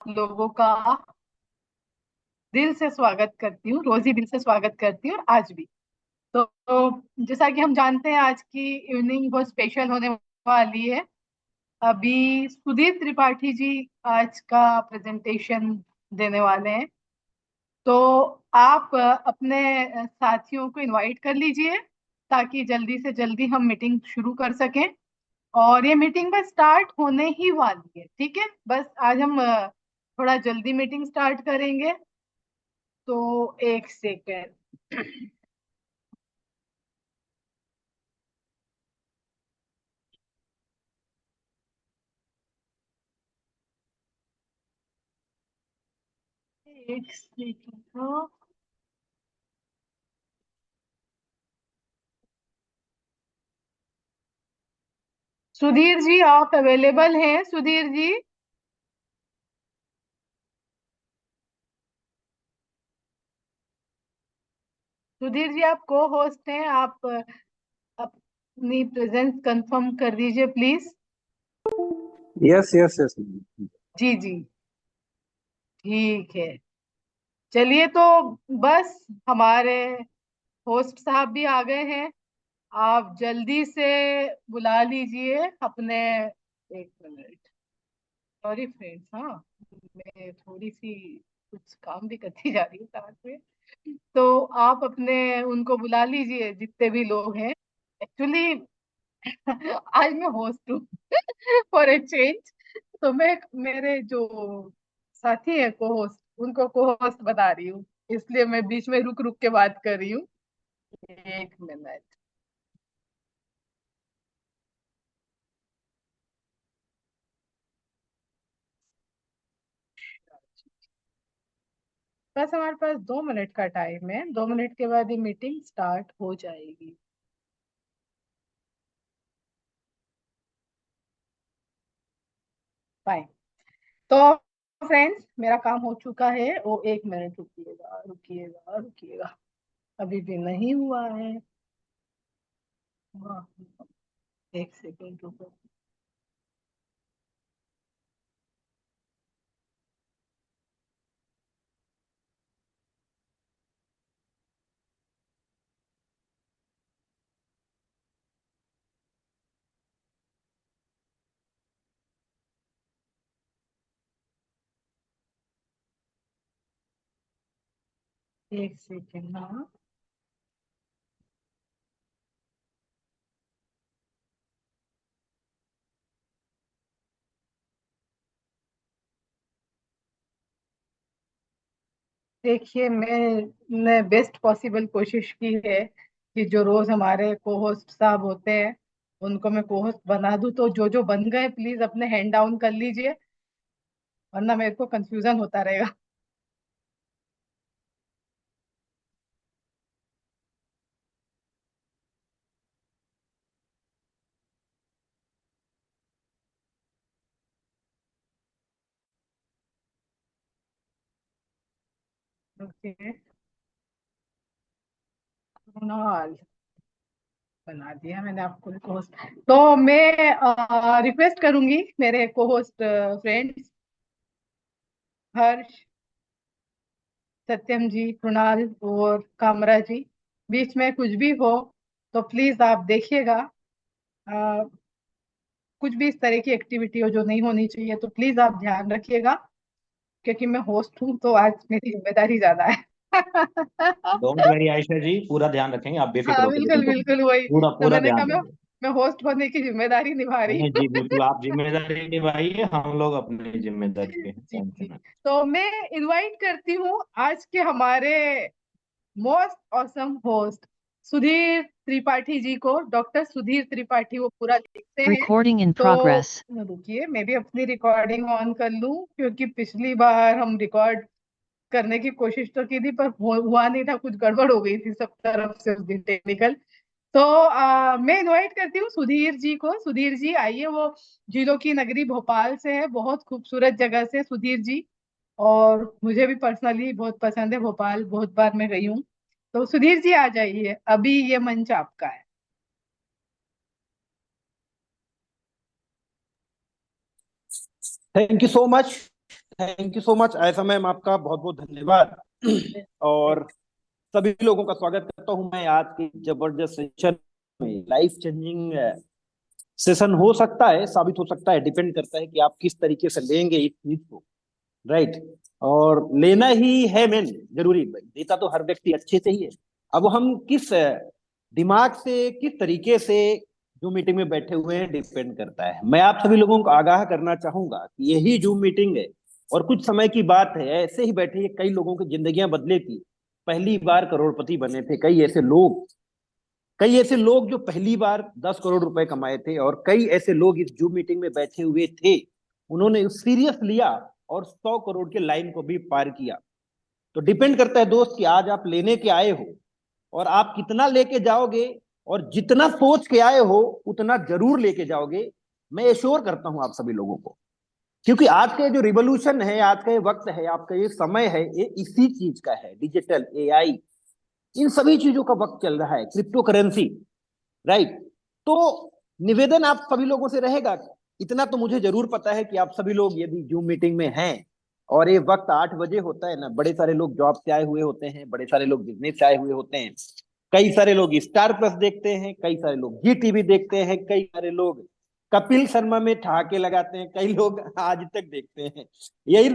लोगों का दिल से स्वागत करती हूँ, रोज ही दिल से स्वागत करती हूँ और आज भी। जैसा कि हम जानते हैं, आज की इवनिंग बहुत स्पेशल होने वाली है। अभी सुधीर त्रिपाठी जी आज का प्रेजेंटेशन देने वाले हैं। तो आप अपने साथियों को इनवाइट कर लीजिए ताकि जल्दी से जल्दी हम मीटिंग शुरू कर सकें। और ये मीटिंग बस स्टार्ट होने ही वाली है, ठीक है। बस आज हम थोड़ा जल्दी मीटिंग स्टार्ट करेंगे। तो एक सेकेंड। एक सेकेंड। सुधीर जी, आप अवेलेबल हैं? सुधीर जी, सुधीर जी आप को होस्ट हैं। आप अपनी प्रेजेंस कंफर्म कर दीजिए प्लीज। Yes yes yes. जी जी, ठीक है। चलिए तो बस हमारे होस्ट साहब भी आ गए हैं। आप जल्दी से बुला लीजिए अपने। एक मिनट, सॉरी फ्रेंड्स। हाँ, मैं थोड़ी सी कुछ काम भी करती जा रही हूँ साथ में। तो आप अपने उनको बुला लीजिए जितने भी लोग हैं। एक्चुअली आज मैं होस्ट हूँ फॉर ए चेंज। तो मैं मेरे जो साथी है को होस्ट, उनको को होस्ट बता रही हूँ। इसलिए मैं बीच में रुक रुक के बात कर रही हूँ। एक मिनट। बस हमारे पास 2 मिनट का टाइम है। 2 मिनट के बाद ये मीटिंग स्टार्ट हो जाएगी। फाइन। तो फ्रेंड्स, मेरा काम हो चुका है। वो एक मिनट, रुकिएगा रुकिएगा रुकिएगा। अभी भी नहीं हुआ है। वाह, एक सेकेंड रुको। एक सेकेंड। हाँ, देखिए, मैंने बेस्ट पॉसिबल कोशिश की है कि जो रोज हमारे को होस्ट साहब होते हैं उनको मैं को होस्ट बना दूं। तो जो जो बन गए प्लीज अपने हैंड डाउन कर लीजिए, वरना मेरे को कंफ्यूजन होता रहेगा। ओके, कुणाल बना दिया मैंने आपको को होस्ट। तो मैं रिक्वेस्ट करूंगी मेरे को होस्ट फ्रेंड्स हर्ष, सत्यम जी, कृणाल और कामरा जी, बीच में कुछ भी हो तो प्लीज आप देखिएगा। अ, कुछ भी इस तरह की एक्टिविटी हो जो नहीं होनी चाहिए तो प्लीज आप ध्यान रखिएगा, क्योंकि मैं होस्ट हूँ तो आज मेरी जिम्मेदारी ज्यादा है। डोंट वेरी आयशा जी, पूरा ध्यान रखेंगे, आप बेफिक्र हाँ, होकर बिल्कुल बिल्कुल बिल्कुल वही। पूरा तो पूरा मैंने कहा ध्यान देंगे। मैं होस्ट बनने की जिम्मेदारी निभा रही नहीं हूँ। जी, बिल्कुल आप जिम्मेदारी निभाइए, हम लोग अपनी जिम्मेदारी पे हैं, जी टेंशन जी। नहीं। तो मैं इनवाइट करती हूँ आज के हमारे most awesome host Sudhir Tripathi ji को। डॉक्टर सुधीर त्रिपाठी वो पूरा लिखते हैं। Recording in तो progress. रुकिए, मैं भी अपनी रिकॉर्डिंग ऑन कर लूं, क्योंकि पिछली बार हम रिकॉर्ड करने की कोशिश तो की थी पर हुआ नहीं था, कुछ गड़बड़ हो गई थी सब तरफ से उस दिन टेक्निकल। तो मैं इनवाइट करती हूँ सुधीर जी को। सुधीर जी आइए, वो झीलों की नगरी भोपाल से है, बहुत खूबसूरत जगह से सुधीर जी। और मुझे भी पर्सनली बहुत पसंद है भोपाल, बहुत बार मैं गई हूँ। तो सुधीर जी आ जाइए, अभी ये मंच आपका है। Thank you so much thank you so much ऐसा मैम, आपका बहुत बहुत धन्यवाद। और सभी लोगों का स्वागत करता हूं मैं आज की जबरदस्त सेशन में। लाइफ चेंजिंग सेशन हो सकता है, साबित हो सकता है, डिपेंड करता है कि आप किस तरीके से लेंगे इस चीज को। राइट। और लेना ही है मेन, जरूरी भाई, देता तो हर व्यक्ति अच्छे से ही है। अब हम किस दिमाग से, किस तरीके से जूम मीटिंग में बैठे हुए हैं, डिपेंड करता है। मैं आप सभी लोगों को आगाह करना चाहूंगा कि यही जूम मीटिंग है और कुछ समय की बात है, ऐसे ही बैठे कई लोगों की जिंदगियां बदले थी, पहली बार करोड़पति बने थे कई ऐसे लोग जो पहली बार 10 करोड़ रुपए कमाए थे, और कई ऐसे लोग इस जूम मीटिंग में बैठे हुए थे, उन्होंने सीरियस लिया और 100 करोड़ के लाइन को भी पार किया। तो डिपेंड करता है दोस्त कि आज आप लेने के आए हो और आप कितना लेके जाओगे, और जितना सोच के आए हो उतना जरूर लेके जाओगे। मैं एश्योर करता हूं आप सभी लोगों को, क्योंकि आज का जो रिवोल्यूशन है, आज का ये वक्त है, आपका ये समय है, ये इसी चीज का है। डिजिटल, एआई, इन सभी चीजों का वक्त चल रहा है, क्रिप्टो करेंसी। राइट। तो निवेदन आप सभी लोगों से रहेगा, इतना तो मुझे जरूर पता है कि आप सभी लोग यदि जूम मीटिंग में हैं और ये वक्त 8 बजे होता है ना, बड़े सारे लोग जॉब से आए हुए होते हैं, बड़े सारे लोग बिजनेस से आए हुए होते हैं, कई सारे लोग स्टार प्लस देखते हैं, कई सारे लोग जी टीवी देखते हैं, कई सारे लोग कपिल शर्मा में ठहाके लगाते हैं, कई लोग आज तक देखते हैं, यही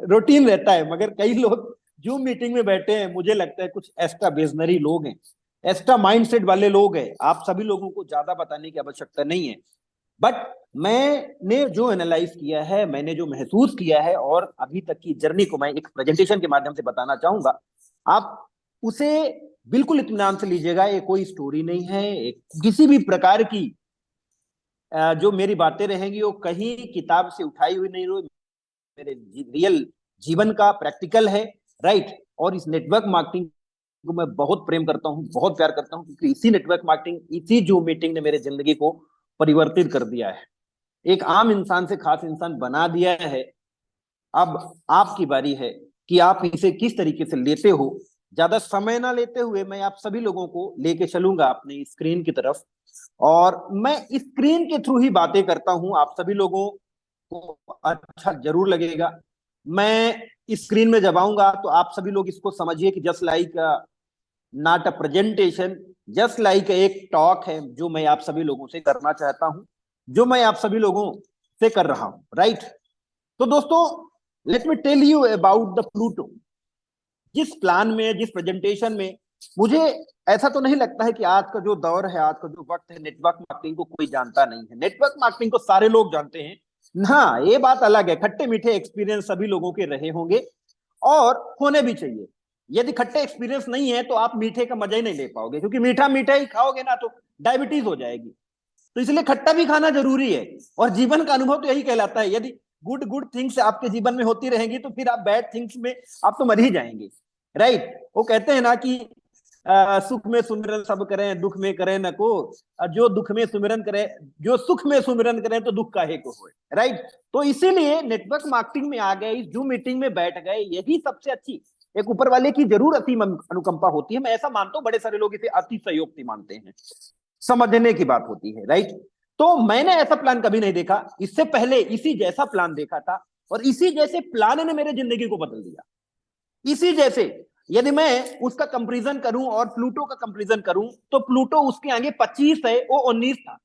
रूटीन रहता है। मगर कई लोग जूम मीटिंग में बैठे हैं, मुझे लगता है कुछ एक्स्ट्रा विजनरी लोग हैं, एक्स्ट्रा माइंडसेट वाले लोग हैं। आप सभी लोगों को ज्यादा बताने की आवश्यकता नहीं है, बट मैंने जो एनालाइज किया है, मैंने जो महसूस किया है, और अभी तक की जर्नी को मैं एक प्रेजेंटेशन के माध्यम से बताना चाहूंगा। आप उसे बिल्कुल इत्मीनान से लीजिएगा, ये कोई स्टोरी नहीं है, एक किसी भी प्रकार की जो मेरी बातें रहेंगी वो कहीं किताब से उठाई हुई नहीं, मेरे रियल जीवन का प्रैक्टिकल है। राइट। और इस नेटवर्क मार्केटिंग को मैं बहुत प्रेम करता हूं, बहुत प्यार करता हूं, क्योंकि इसी नेटवर्क मार्केटिंग, इसी जो मीटिंग ने मेरे जिंदगी को परिवर्तित कर दिया है, एक आम इंसान से खास इंसान बना दिया है। अब आपकी बारी है कि आप इसे किस तरीके से लेते हो। ज्यादा समय ना लेते हुए मैं आप सभी लोगों को लेके चलूंगा अपनी स्क्रीन की तरफ, और मैं स्क्रीन के थ्रू ही बातें करता हूं। आप सभी लोगों को अच्छा जरूर लगेगा। मैं स्क्रीन में जब आऊंगा तो आप सभी लोग इसको समझिए कि just like not a presentation, just like एक टॉक है जो मैं आप सभी लोगों से करना चाहता हूं, जो मैं आप सभी लोगों से कर रहा हूं। राइट। तो दोस्तों, let me tell you about the Pluto. जिस प्लान में, जिस प्रेजेंटेशन में, मुझे ऐसा तो नहीं लगता है कि आज का जो दौर है, आज का जो वक्त है, नेटवर्क मार्केटिंग को कोई जानता नहीं है। नेटवर्क मार्केटिंग को सारे लोग जानते हैं। हाँ, ये बात अलग है, खट्टे मीठे एक्सपीरियंस सभी लोगों के रहे होंगे और होने भी चाहिए। यदि खट्टे एक्सपीरियंस नहीं है तो आप मीठे का मजा ही नहीं ले पाओगे, क्योंकि मीठा मीठा ही खाओगे ना तो डायबिटीज हो जाएगी। तो इसलिए खट्टा भी खाना जरूरी है। और जीवन का अनुभव तो यही कहलाता है, यदि गुड गुड थिंग्स आपके जीवन में होती रहेंगी तो फिर आप बैड थिंग्स में आप तो मर ही जाएंगे। राइट। वो कहते हैं ना कि सुख में सुमिरन सब करें, दुख में करें न को, जो दुख में सुमिरन करे, जो सुख में सुमिरन करें तो दुख काहे को होए। राइट। तो इसीलिए नेटवर्क मार्केटिंग में आ गए, इस जूम मीटिंग में बैठ गए, यही सबसे अच्छी, एक ऊपर वाले की जरूर अति अनुकंपा होती है, मैं ऐसा मानता हूं। बड़े सारे लोग इसे अति संयोक्ति मानते हैं, समझने की बात होती है। राइट। तो मैंने ऐसा प्लान कभी नहीं देखा, इससे पहले इसी जैसा प्लान देखा था, और इसी जैसे प्लान ने मेरे जिंदगी को बदल दिया। इसी जैसे यदि मैं उसका कंपैरिजन करूं और प्लूटो का कंपैरिजन करूं, तो प्लूटो उसके आगे 25 है, वो 19 था।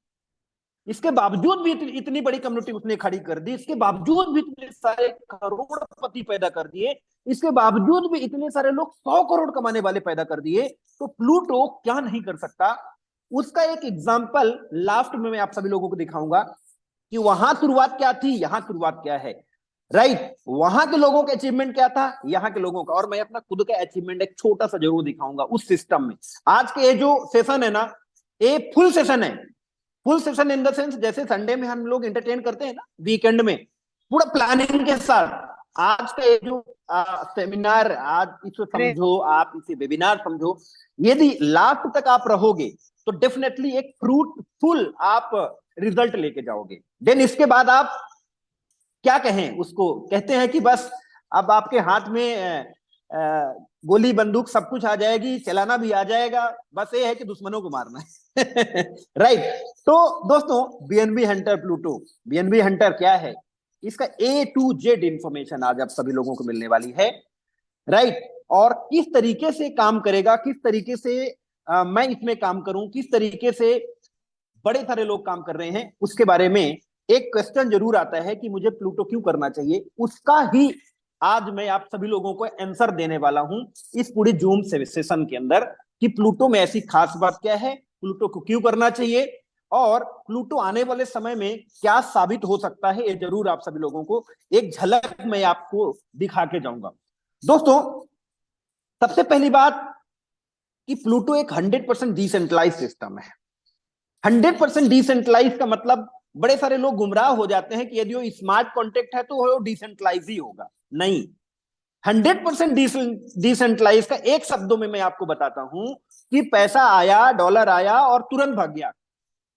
इसके बावजूद भी इतनी बड़ी कम्युनिटी उसने खड़ी कर दी, इसके बावजूद भी इतने सारे करोड़पति पैदा कर दिए, इसके बावजूद भी इतने सारे लोग 100 करोड़ कमाने वाले पैदा कर दिए। तो प्लूटो क्या नहीं कर सकता, उसका एक एग्जाम्पल लास्ट में मैं आप सभी लोगों को दिखाऊंगा कि वहां शुरुआत क्या थी, यहां शुरुआत क्या है। राइट। वहां के लोगों का अचीवमेंट क्या था, यहाँ के लोगों का, और मैं अपना खुद का अचीवमेंट एक छोटा सा जरूर दिखाऊंगा उस सिस्टम में। आज के ये जो सेशन है ना, ये फुल सेशन है। Full session in the sense, जैसे संडे में हम लोग एंटरटेन करते हैं ना, वीकेंड में पूरा प्लानिंग के साथ। आज का ये जो सेमिनार, आज इसे अरे समझो, आप इसे वेबिनार समझो, यदि लास्ट तक आप रहोगे तो डेफिनेटली एक फ्रूटफुल आप रिजल्ट लेके जाओगे। देन इसके बाद आप क्या कहें, उसको कहते हैं कि बस अब आपके हाथ में गोली बंदूक सब कुछ आ जाएगी, चलाना भी आ जाएगा, बस ये है कि दुश्मनों को मारना है। राइट। तो दोस्तों, BNB Hunter Pluto, BNB Hunter क्या है? इसका A to Z इंफॉर्मेशन आज आप सभी लोगों को मिलने वाली है, राइट। और किस तरीके से काम करेगा, किस तरीके से मैं इसमें काम करूं, किस तरीके से बड़े सारे लोग काम कर रहे हैं, उसके बारे में एक क्वेश्चन जरूर आता है कि मुझे प्लूटो क्यों करना चाहिए। उसका ही आज मैं आप सभी लोगों को आंसर देने वाला हूं इस पूरी जूम सेशन के अंदर, कि प्लूटो में ऐसी खास बात क्या है, प्लूटो को क्यों करना चाहिए, और प्लूटो आने वाले समय में क्या साबित हो सकता है, ये जरूर आप सभी लोगों को एक झलक मैं आपको दिखा के जाऊंगा। दोस्तों, सबसे पहली बात कि प्लूटो एक 100% डिसेंट्रलाइज सिस्टम है। 100% डिसेंट्रलाइज का मतलब बड़े सारे लोग गुमराह हो जाते हैं कि यदि वो स्मार्ट कॉन्ट्रैक्ट है तो वो डिसेंट्रलाइज ही होगा। नहीं, 100% डिसेंट्रलाइज का एक शब्दों में मैं आपको बताता हूं कि पैसा आया, डॉलर आया और तुरंत भाग गया,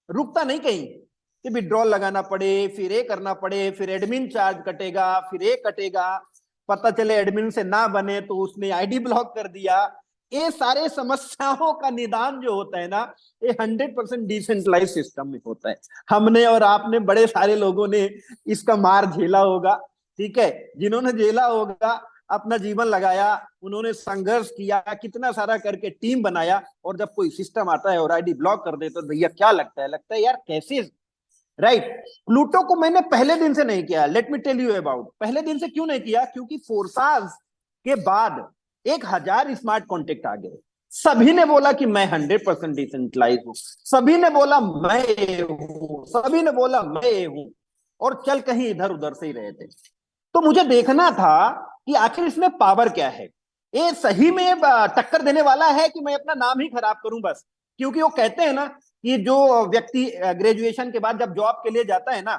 रुकता नहीं कहीं कि विड्रॉल लगाना पड़े, फिर ये करना पड़े, फिर एडमिन चार्ज कटेगा, फिर ये कटेगा, पता चले एडमिन से ना बने तो उसने आईडी ब्लॉक कर दिया। ये सारे समस्याओं का निदान जो होता है ना, ये 100% डिसेंट्रलाइज सिस्टम में होता है। हमने और आपने बड़े सारे लोगों ने इसका मार झेला होगा, ठीक है। जिन्होंने झेला होगा, अपना जीवन लगाया, उन्होंने संघर्ष किया, कितना सारा करके टीम बनाया, और जब कोई सिस्टम आता है और आईडी ब्लॉक कर दे तो भैया क्या लगता है, लगता है यार कैसे, राइट। प्लूटो को मैंने पहले दिन से नहीं किया, let me tell you about. पहले दिन से क्यों नहीं किया, क्योंकि फोर्साज के बाद 1000 स्मार्ट कॉन्टेक्ट आ गए। सभी ने बोला कि मैं 100% डिसेंट्रलाइज हूं, सभी ने बोला मैं हूं, सभी ने बोला मैं हूं, और चल कहीं इधर उधर से ही रहे थे। तो मुझे देखना था कि आखिर इसमें पावर क्या है, ये सही में टक्कर देने वाला है कि मैं अपना नाम ही खराब करूं बस। क्योंकि वो कहते हैं ना कि जो व्यक्ति ग्रेजुएशन के बाद जब जॉब के लिए जाता है ना,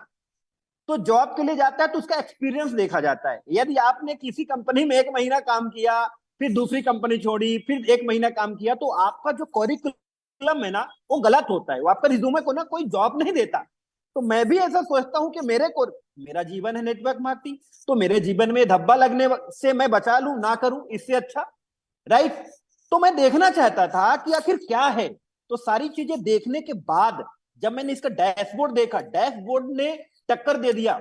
तो जॉब के लिए जाता है तो उसका एक्सपीरियंस देखा जाता है। यदि आपने किसी कंपनी में 1 महीना काम किया, फिर दूसरी कंपनी छोड़ी, फिर 1 महीना काम किया, तो आपका जो करिकुलम है ना, वो गलत होता है, वो आपका रिज्यूमे को ना कोई जॉब नहीं देता। तो मैं भी ऐसा सोचता हूं कि मेरा जीवन है नेटवर्क मार्केटिंग, तो मेरे जीवन में धब्बा लगने से मैं बचा लूं, ना करूं, इससे अच्छा, राइट। तो मैं देखना चाहता था कि आखिर क्या है। तो सारी चीजें देखने के बाद जब मैंने इसका डैशबोर्ड देखा, डैशबोर्ड ने टक्कर दे दिया,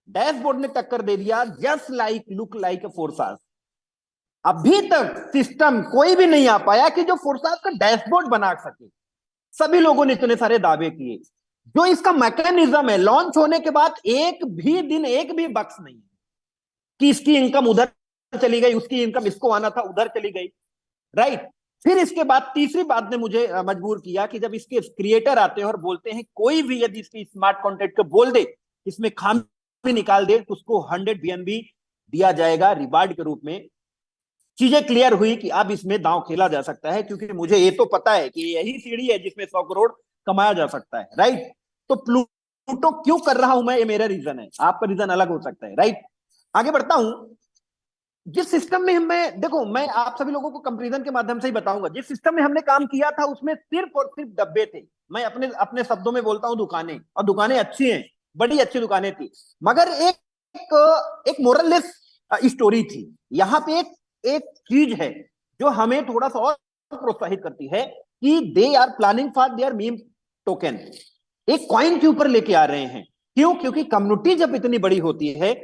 डैशबोर्ड ने टक्कर दे दिया, just like look like a forces. अभी तक सिस्टम कोई भी नहीं आ पाया कि जो फोर्सास का डैशबोर्ड बना सके। सभी लोगों ने इतने सारे दावे किए। जो इसका मैकेनिज्म है, लॉन्च होने के बाद एक भी दिन, एक भी बक्स नहीं कि इसकी इनकम उधर चली गई, उसकी इनकम इसको आना था उधर चली गई, राइट। फिर इसके बाद तीसरी बात ने मुझे मजबूर किया कि जब इसके क्रिएटर आते हैं और बोलते हैं कोई भी यदि इसकी स्मार्ट कॉन्ट्रैक्ट को बोल दे, इसमें खामी निकाल दे, तो उसको 100 BNB दिया जाएगा रिवार्ड के रूप में। चीजें क्लियर हुई कि अब इसमें दांव खेला जा सकता है, क्योंकि मुझे ये तो पता है कि यही सीढ़ी है जिसमें 100 करोड़ कमाया जा सकता है, राइट। तो प्लूटो क्यों कर रहा हूं मैं, ये मेरा रीजन है, आपका रीजन अलग हो सकता है, राइट। आगे बढ़ता हूं। जिस सिस्टम में हमें, देखो मैं आप सभी लोगों को कंपैरिजन के माध्यम से ही बताऊंगा, जिस सिस्टम में हमने काम किया था उसमें सिर्फ और सिर्फ डब्बे थे। मैं अपने अपने शब्दों में बोलता हूं दुकानें, और दुकानें अच्छी हैं, बड़ी अच्छी दुकानें थी, मगर एक मोरललेस स्टोरी थी। यहाँ पे एक चीज है जो हमें थोड़ा सा और प्रोत्साहित करती है कि they are planning for their meme token, एक कॉइन के ऊपर लेके आ रहे हैं। क्यों? क्योंकि कम्युनिटी जब इतनी बड़ी होती है,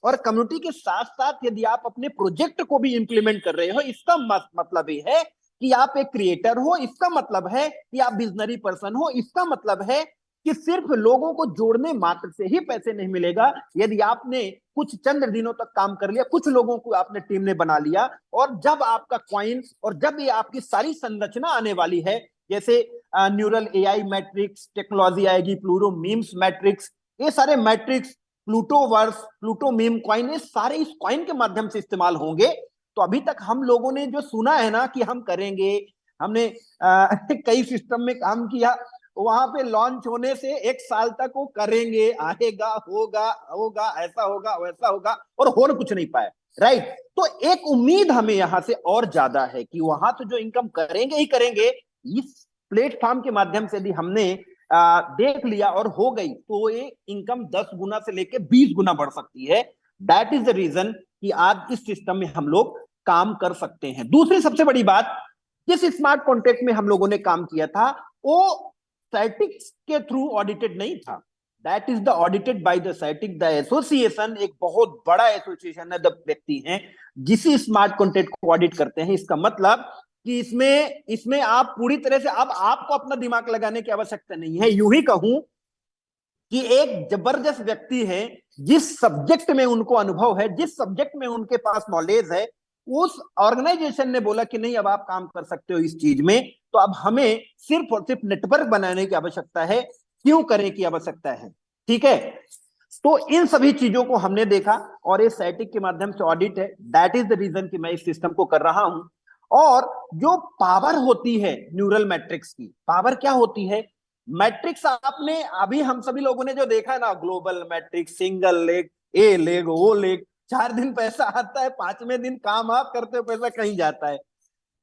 और कम्युनिटी के साथ साथ यदि आप अपने प्रोजेक्ट को भी इंप्लीमेंट कर रहे हो, इसका मतलब ये है कि आप एक क्रिएटर हो, इसका मतलब है कि आप विजनरी पर्सन हो, इसका मतलब है कि सिर्फ लोगों को जोड़ने मात्र से ही पैसे नहीं मिलेगा। यदि आपने कुछ चंद दिनों तक काम कर लिया, कुछ लोगों को आपने टीम ने बना लिया, और जब आपका कॉइन और जब ये आपकी सारी संरचना आने वाली है, जैसे न्यूरल एआई मैट्रिक्स टेक्नोलॉजी आएगी, प्लूरो मीम्स मैट्रिक्स, ये सारे matrix, Pluto verse, Pluto meme coin, ये सारे इस कॉइन के माध्यम से इस्तेमाल होंगे। तो अभी तक हम लोगों ने जो सुना है ना कि हम करेंगे, हमने कई सिस्टम में काम किया, वहां पे लॉन्च होने से 1 साल तक वो करेंगे, आएगा, होगा होगा, ऐसा होगा वैसा होगा, और हो कुछ नहीं पाए, राइट। तो एक उम्मीद हमें यहां से और ज्यादा है कि वहां तो जो इनकम करेंगे ही करेंगे, इस प्लेटफॉर्म के माध्यम से भी हमने देख लिया और हो गई, तो ये इनकम 10 गुना से लेके 20 गुना बढ़ सकती है। दैट इज द रीजन कि आज इस सिस्टम में हम लोग काम कर सकते हैं। दूसरी सबसे बड़ी बात, जिस स्मार्ट कॉन्ट्रैक्ट में हम लोगों ने काम किया था, वो स्टैटिक्स के थ्रू ऑडिटेड नहीं था। That is the audited by the sciatic. The association एक बहुत बड़ा एसोसिएशन है, द व्यक्ति हैं जिस स्मार्ट कॉन्ट्रैक्ट को ऑडिट करते हैं। इसका मतलब कि इसमें आप पूरी तरह से, अब आपको अपना दिमाग लगाने की आवश्यकता नहीं है। यूं ही कहूं कि एक जबरदस्त व्यक्ति है, जिस सब्जेक्ट में उनको अनुभव है, जिस सब्जेक्ट में उनके पास नॉलेज है, उस ऑर्गेनाइजेशन ने बोला कि नहीं अब आप काम कर सकते हो इस चीज में, तो अब हमें सिर्फ और सिर्फ नेटवर्क बनाने की आवश्यकता है, क्यों करने की आवश्यकता है। ठीक है, तो इन सभी चीजों को हमने देखा और ये सैटिक के माध्यम से ऑडिट है। दैट इज द रीजन कि मैं इस सिस्टम को कर रहा हूं। और जो पावर होती है न्यूरल मैट्रिक्स की, पावर क्या होती है? मैट्रिक्स आपने अभी हम सभी लोगों ने जो देखा ना, ग्लोबल मैट्रिक्स, सिंगल लेग, ए लेग, वो लेग, 4 दिन पैसा आता है, 5वें दिन काम आप करते हो पैसा कहीं जाता है,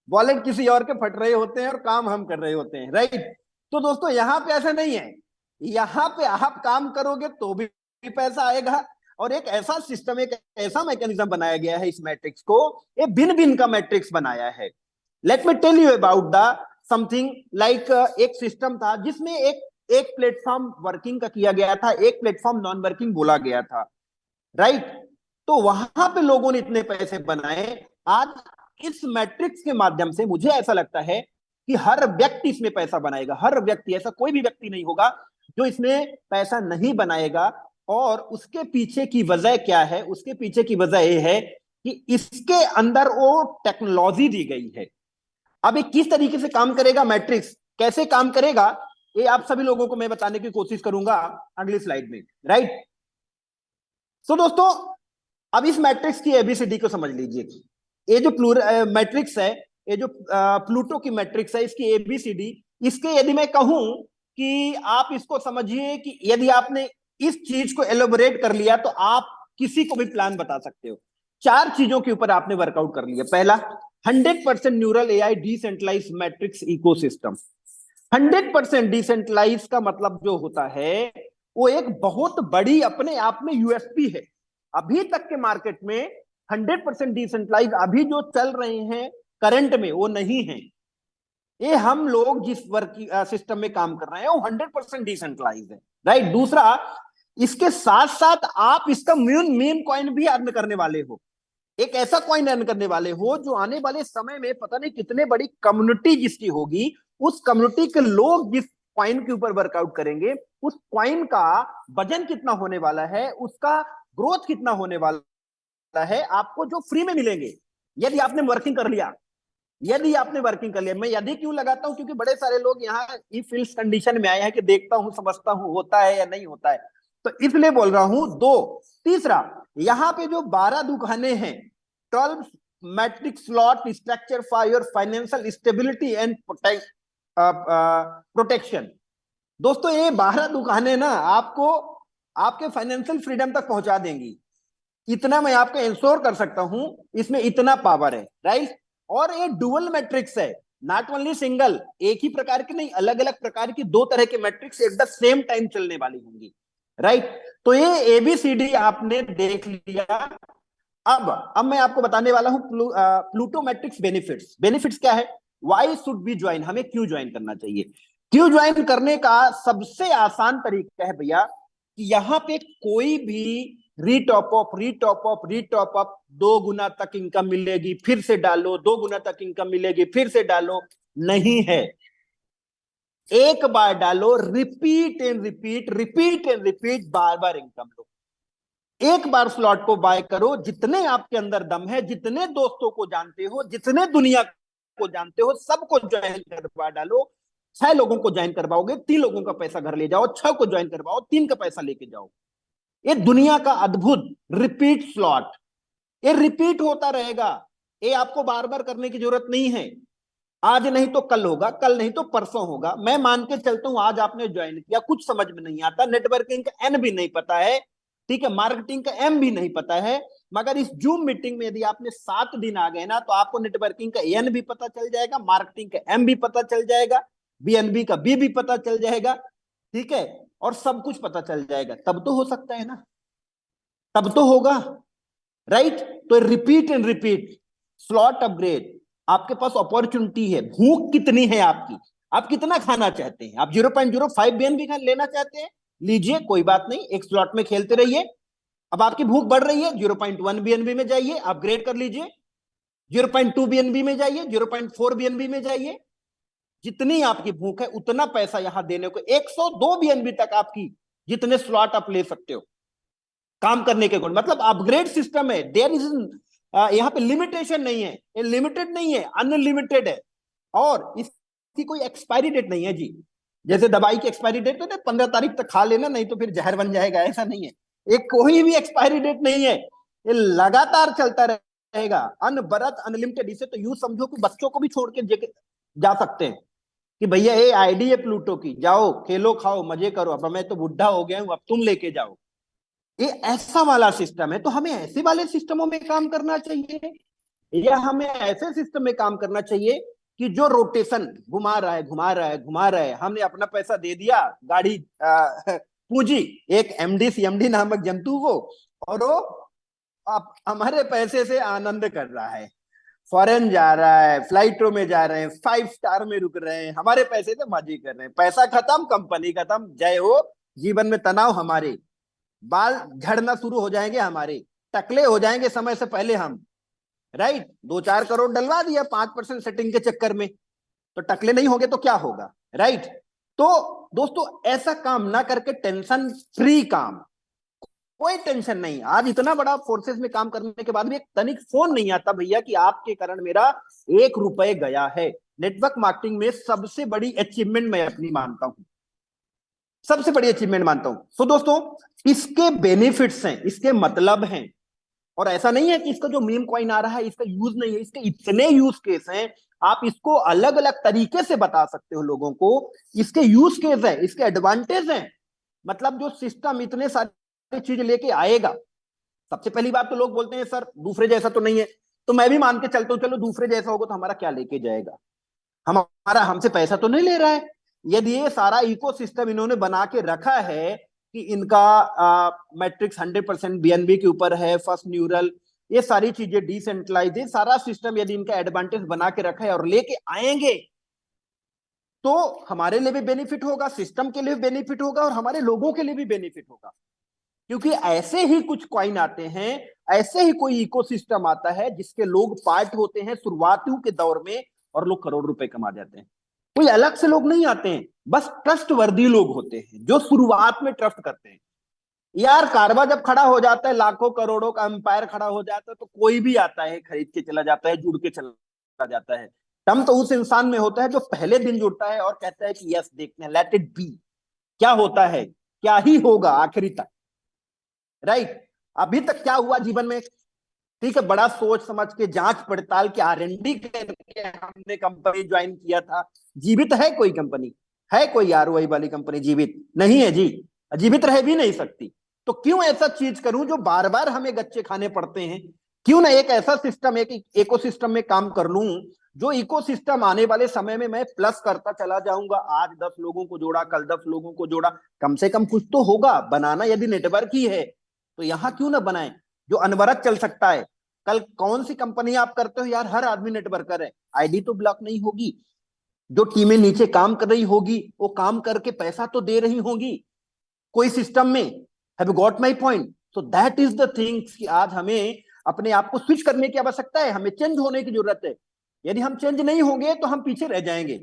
वॉलेट किसी और के फट रहे होते हैं और काम हम कर रहे होते हैं, राइट। तो दोस्तों यहाँ पे ऐसा नहीं है, यहाँ पे आप काम करोगे तो भी पैसा आएगा। और एक ऐसा सिस्टम, एक ऐसा मैकेनिज्म बनाया गया है इस मैट्रिक्स को, ये भिन्न भिन्न का मैट्रिक्स बनाया है। Let me tell you about the something like, एक सिस्टम था जिसमें एक प्लेटफॉर्म वर्किंग का किया गया था, एक प्लेटफॉर्म नॉन वर्किंग बोला गया था, राइट। तो वहां पे लोगों ने इतने पैसे बनाए। आज इस मैट्रिक्स के माध्यम से मुझे ऐसा लगता है कि हर व्यक्ति इसमें पैसा बनाएगा, हर व्यक्ति, ऐसा कोई भी व्यक्ति नहीं होगा जो इसमें पैसा नहीं बनाएगा। और उसके पीछे की वजह क्या है? उसके पीछे की वजह यह है कि इसके अंदर वो टेक्नोलॉजी दी गई है। अब ये किस तरीके से काम करेगा, मैट्रिक्स कैसे काम करेगा, ये आप सभी लोगों को मैं बताने की कोशिश करूंगा अगली स्लाइड में, राइट। सो दोस्तों, अब इस मैट्रिक्स की एबीसीडी को समझ लीजिए। ये जो मैट्रिक्स है, ये जो प्लूटो की मैट्रिक्स है, इसकी एबीसीडी, इसके यदि मैं कहूं कि आप इसको समझिए कि यदि आपने इस चीज को एलोबरेट कर लिया तो आप किसी को भी प्लान बता सकते हो। 4 चीजों के ऊपर आपने वर्कआउट कर लिया। पहला, 100% neural AI decentralize matrix ecosystem. 100% decentralize का मतलब जो होता है वो एक बहुत बड़ी अपने आप में यूएसपी है। अभी तक के मार्केट में 100% डिसेंट्रलाइज अभी जो चल रहे हैं करंट में वो नहीं है। ये हम लोग जिस वर्क सिस्टम में काम कर रहे हैं वो 100% डिसेंट्रलाइज है, राइट। दूसरा, इसके साथ साथ आप इसका मीम कॉइन भी अर्न करने वाले हो। एक ऐसा कॉइन अर्न करने वाले हो जो आने वाले समय में पता नहीं कितने बड़ी कम्युनिटी जिसकी होगी, उस कम्युनिटी के लोग जिस कॉइन के ऊपर वर्कआउट करेंगे, उस कॉइन का वजन कितना होने वाला है, उसका ग्रोथ कितना होने वाला है, आपको जो फ्री में मिलेंगे यदि आपने वर्किंग कर लिया। यदि आपने वर्किंग कर लिया, मैं यदि क्यों लगाता हूं, क्योंकि बड़े सारे लोग यहाँ इफ इल्स कंडीशन में आए हैं कि देखता हूं समझता हूं होता है या नहीं होता है, तो इसलिए बोल रहा हूं। 2, तीसरा, यहां पे जो 12 दुकानें हैं, 12 metric slot structure for your financial stability and protection. दोस्तों ये 12 दुकानें ना आपको आपके फाइनेंशियल फ्रीडम तक पहुंचा देंगी, इतना मैं आपको इंश्योर कर सकता हूं। इसमें इतना पावर है, राइट। और ये डुअल मैट्रिक्स है, नॉट ओनली सिंगल, एक ही प्रकार की नहीं, अलग अलग प्रकार की 2 तरह के matrix at the same time चलने वाली होंगी, राइट। तो ये एबीसीडी आपने देख लिया। अब मैं आपको बताने वाला हूं प्लूटो मैट्रिक्स बेनिफिट्स। बेनिफिट्स क्या है? वाई शुड बी ज्वाइन, हमें क्यों ज्वाइन करना चाहिए। क्यों ज्वाइन करने का सबसे आसान तरीका है भैया कि यहां पे कोई भी रीटॉप अप 2 गुना तक इनकम मिलेगी, फिर से डालो, 2 गुना तक इनकम मिलेगी, फिर से डालो, नहीं है। एक बार डालो, रिपीट एंड रिपीट, बार बार इनकम लो। एक बार स्लॉट को बाय करो, जितने आपके अंदर दम है, जितने दोस्तों को जानते हो, जितने दुनिया को जानते हो, सबको ज्वाइन करवा डालो। 6 लोगों को ज्वाइन करवाओगे, 3 लोगों का पैसा घर ले जाओ, 6 को ज्वाइन करवाओ, 3 का पैसा लेके जाओ। ये दुनिया का अद्भुत रिपीट स्लॉट, ये रिपीट होता रहेगा। ये आपको बार बार करने की जरूरत नहीं है। आज नहीं तो कल होगा, कल नहीं तो परसों होगा। मैं मान के चलता हूं आज आपने ज्वाइन किया, कुछ समझ में नहीं आता, नेटवर्किंग का एन भी नहीं पता है, ठीक है, मार्केटिंग का एम भी नहीं पता है, मगर इस जूम मीटिंग में यदि आपने 7 दिन आ गए ना, तो आपको नेटवर्किंग का एन भी पता चल जाएगा, मार्केटिंग का एम भी पता चल जाएगा, बीएनबी का बी भी पता चल जाएगा, ठीक है, और सब कुछ पता चल जाएगा। तब तो हो सकता है ना, तब तो होगा, राइट। तो repeat and repeat, slot upgrade, आपके पास अपॉर्चुनिटी है। भूख कितनी है आपकी, आप कितना खाना चाहते हैं? आप 0.05 बीएनबी लेना चाहते हैं, लीजिए, कोई बात नहीं, एक स्लॉट में खेलते रहिए। अब आपकी भूख बढ़ रही है, 0.1 बीएनबी में जाइए, अपग्रेड कर लीजिए, 0.2 बीएनबी में जाइए, 0.4 बीएनबी में जाइए। जितनी आपकी भूख है उतना पैसा यहां देने को, 102 बीएनबी तक आपकी जितने स्लॉट आप ले सकते हो काम करने के गुण, मतलब अपग्रेड सिस्टम है। देयर इज यहाँ पे लिमिटेशन नहीं है, ये लिमिटेड नहीं है, अनलिमिटेड है। और इसकी कोई एक्सपायरी डेट नहीं है जी। जैसे दवाई की एक्सपायरी डेट है 15 तारीख तक खा लेना, नहीं तो फिर जहर बन जाएगा, ऐसा नहीं है। एक कोई भी एक्सपायरी डेट नहीं है, ये लगातार चलता रहेगा, अनबरत अनलिमिटेड। इसे तो यूं समझो कि बच्चों को भी छोड़ के जा सकते हैं कि भैया ये आईडी है प्लूटो की, जाओ खेलो खाओ मजे करो, अब मैं तो बुढ़ा हो गया हूं, अब तुम लेके जाओ। ये ऐसा वाला सिस्टम है। तो हमें ऐसे वाले सिस्टमों में काम करना चाहिए, या हमें ऐसे सिस्टम में काम करना चाहिए कि जो रोटेशन घुमा रहा है घुमा रहा है घुमा रहा है, हमने अपना पैसा दे दिया गाड़ी पूंजी एक एमडी सीएमडी नामक जंतु को, और वो आप हमारे पैसे से आनंद कर रहा है, फॉरेन जा रहा है, फ्लाइटों में जा रहे हैं, 5 स्टार में रुक रहे हैं, हमारे पैसे से मजे कर रहे हैं। पैसा खत्म, कंपनी खत्म, जय हो। जीवन में तनाव, हमारे बाल झड़ना शुरू हो जाएंगे, हमारे टकले हो जाएंगे समय से पहले हम, राइट। 2-4 करोड़ डलवा दिया 5% सेटिंग के चक्कर में, तो टकले नहीं होंगे तो क्या होगा, राइट। तो दोस्तों ऐसा काम ना करके टेंशन फ्री काम, कोई टेंशन नहीं। आज इतना बड़ा फोर्सेस में काम करने के बाद भी एक तनिक फोन नहीं आता भैया कि आपके कारण मेरा 1 रुपए गया है। नेटवर्क मार्केटिंग में सबसे बड़ी अचीवमेंट मैं अपनी मानता हूं, सबसे बड़ी अचीवमेंट मानता हूं। तो दोस्तों इसके बेनिफिट्स हैं, इसके मतलब हैं, और ऐसा नहीं है कि इसका जो मीम कॉइन आ रहा है इसका यूज नहीं है, इसके इतने यूज केस हैं, आप इसको अलग अलग तरीके से बता सकते हो लोगों को। इसके यूज केस है, इसके एडवांटेज हैं, मतलब जो सिस्टम इतने सारी चीज लेके आएगा। सबसे पहली बात तो लोग बोलते हैं सर दूसरे जैसा तो नहीं है, तो मैं भी मान के चलता हूं, चलो दूसरे जैसा होगा तो हमारा क्या लेके जाएगा, हमारा हमसे पैसा तो नहीं ले रहा है। यदि ये सारा इकोसिस्टम इन्होंने बना के रखा है कि इनका मैट्रिक्स 100% बीएनबी के ऊपर है, फर्स्ट न्यूरल, ये सारी चीजें डिसेंट्रलाइज, ये सारा सिस्टम यदि इनका एडवांटेज बना के रखा है और लेके आएंगे तो हमारे लिए भी बेनिफिट होगा, सिस्टम के लिए भी बेनिफिट होगा, और हमारे लोगों के लिए भी बेनिफिट होगा। क्योंकि ऐसे ही कुछ कॉइन आते हैं, ऐसे ही कोई इकोसिस्टम आता है जिसके लोग पार्ट होते हैं शुरुआतियों के दौर में, और लोग करोड़ रुपए कमा जाते हैं। कोई अलग से लोग नहीं आते हैं, बस ट्रस्ट वर्दी लोग होते हैं जो शुरुआत में ट्रस्ट करते हैं। यार कारवा जब खड़ा हो जाता है, लाखों करोड़ों का एम्पायर खड़ा हो जाता है, तो कोई भी आता है खरीद के चला जाता है, जुड़ के चला जाता है। दम तो उस इंसान में होता है जो पहले दिन जुड़ता है और कहता है कि यस देखते हैं, लेट इट बी, क्या होता है, क्या ही होगा आखिरी तक, राइट। अभी तक क्या हुआ जीवन में, ठीक है, बड़ा सोच समझ के जांच पड़ताल के R&D करके हमने कंपनी ज्वाइन किया था। जीवित है कोई कंपनी, है कोई ROI वाली कंपनी जीवित? नहीं है जी, जीवित रह भी नहीं सकती। तो क्यों ऐसा चीज करूं जो बार बार हमें गच्चे खाने पड़ते हैं? क्यों ना एक ऐसा सिस्टम, एक इकोसिस्टम में काम कर लूं, जो इकोसिस्टम आने वाले समय में मैं प्लस करता चला जाऊंगा। आज 10 लोगों को जोड़ा, कल 10 लोगों को जोड़ा, कम से कम कुछ तो होगा। बनाना यदि नेटवर्क ही है तो यहां क्यों ना बनाएं जो अनवरत चल सकता है। कल कौन सी कंपनी आप करते हो यार, हर आदमी नेटवर्कर है, आईडी तो ब्लॉक नहीं होगी। जो टीमें नीचे काम कर रही होगी वो काम करके पैसा तो दे रही होगी कोई सिस्टम में। Have got my point? So that is the things कि आज हमें अपने आप को स्विच करने की आवश्यकता है, हमें चेंज होने की जरूरत है। यदि हम चेंज नहीं होंगे तो हम पीछे रह जाएंगे।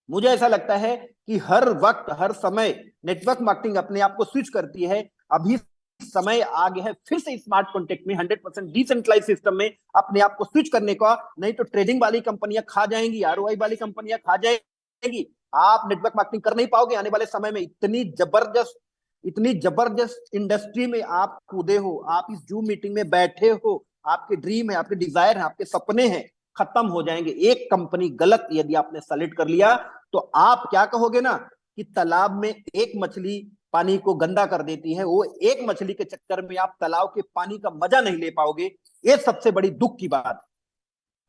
मुझे ऐसा लगता है कि हर वक्त हर समय नेटवर्क मार्केटिंग अपने आप को स्विच करती है। अभी समय आ गया है फिर से स्मार्ट कॉन्टेक्ट में 100% डिसेंट्रलाइज सिस्टम में अपने आप को स्विच करने का। नहीं तो ट्रेडिंग वाली कंपनियां खा जाएंगी, ROI वाली कंपनियां खा जाएंगी, आप नेटवर्क मार्केटिंग कर नहीं पाओगे आने वाले समय में। इतनी जबरदस्त इंडस्ट्री में आप कूदे हो, आप इस जूम मीटिंग में बैठे हो, आपके ड्रीम है, आपके डिजायर है, आपके सपने हैं, खत्म हो जाएंगे। एक कंपनी गलत यदि आपने सेलेक्ट कर लिया तो आप क्या कहोगे ना कि तालाब में एक मछली पानी को गंदा कर देती है, वो एक मछली के चक्कर में आप तालाब के पानी का मजा नहीं ले पाओगे। ये सबसे बड़ी दुख की बात,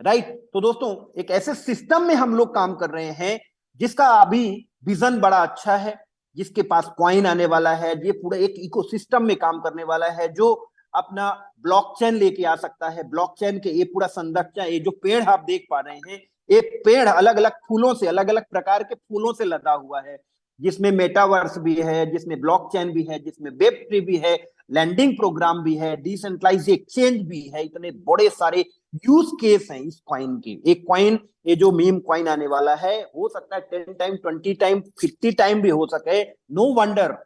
राइट। तो दोस्तों एक ऐसे सिस्टम में हम लोग काम कर रहे हैं जिसका अभी विजन बड़ा अच्छा है, जिसके पास कॉइन आने वाला है, ये पूरा एक इकोसिस्टम में काम करने वाला है, जो अपना ब्लॉकचेन लेके आ सकता है। ब्लॉकचेन के ये पूरा संरचना, ये जो पेड़ आप देख पा रहे हैं, ये पेड़ अलग अलग फूलों से, अलग अलग प्रकार के फूलों से लदा हुआ है। जिसमें मेटावर्स भी है, जिसमें ब्लॉकचेन भी है, जिसमें वेब3 भी है, लैंडिंग प्रोग्राम भी है, डिसेंट्रलाइज एक्सचेंज भी है। इतने बड़े सारे यूज केस हैं इस कॉइन के। एक कॉइन, ये जो मीम कॉइन आने वाला है, हो सकता है 10 टाइम, 20 टाइम, 50 टाइम भी हो सके। नो वंडर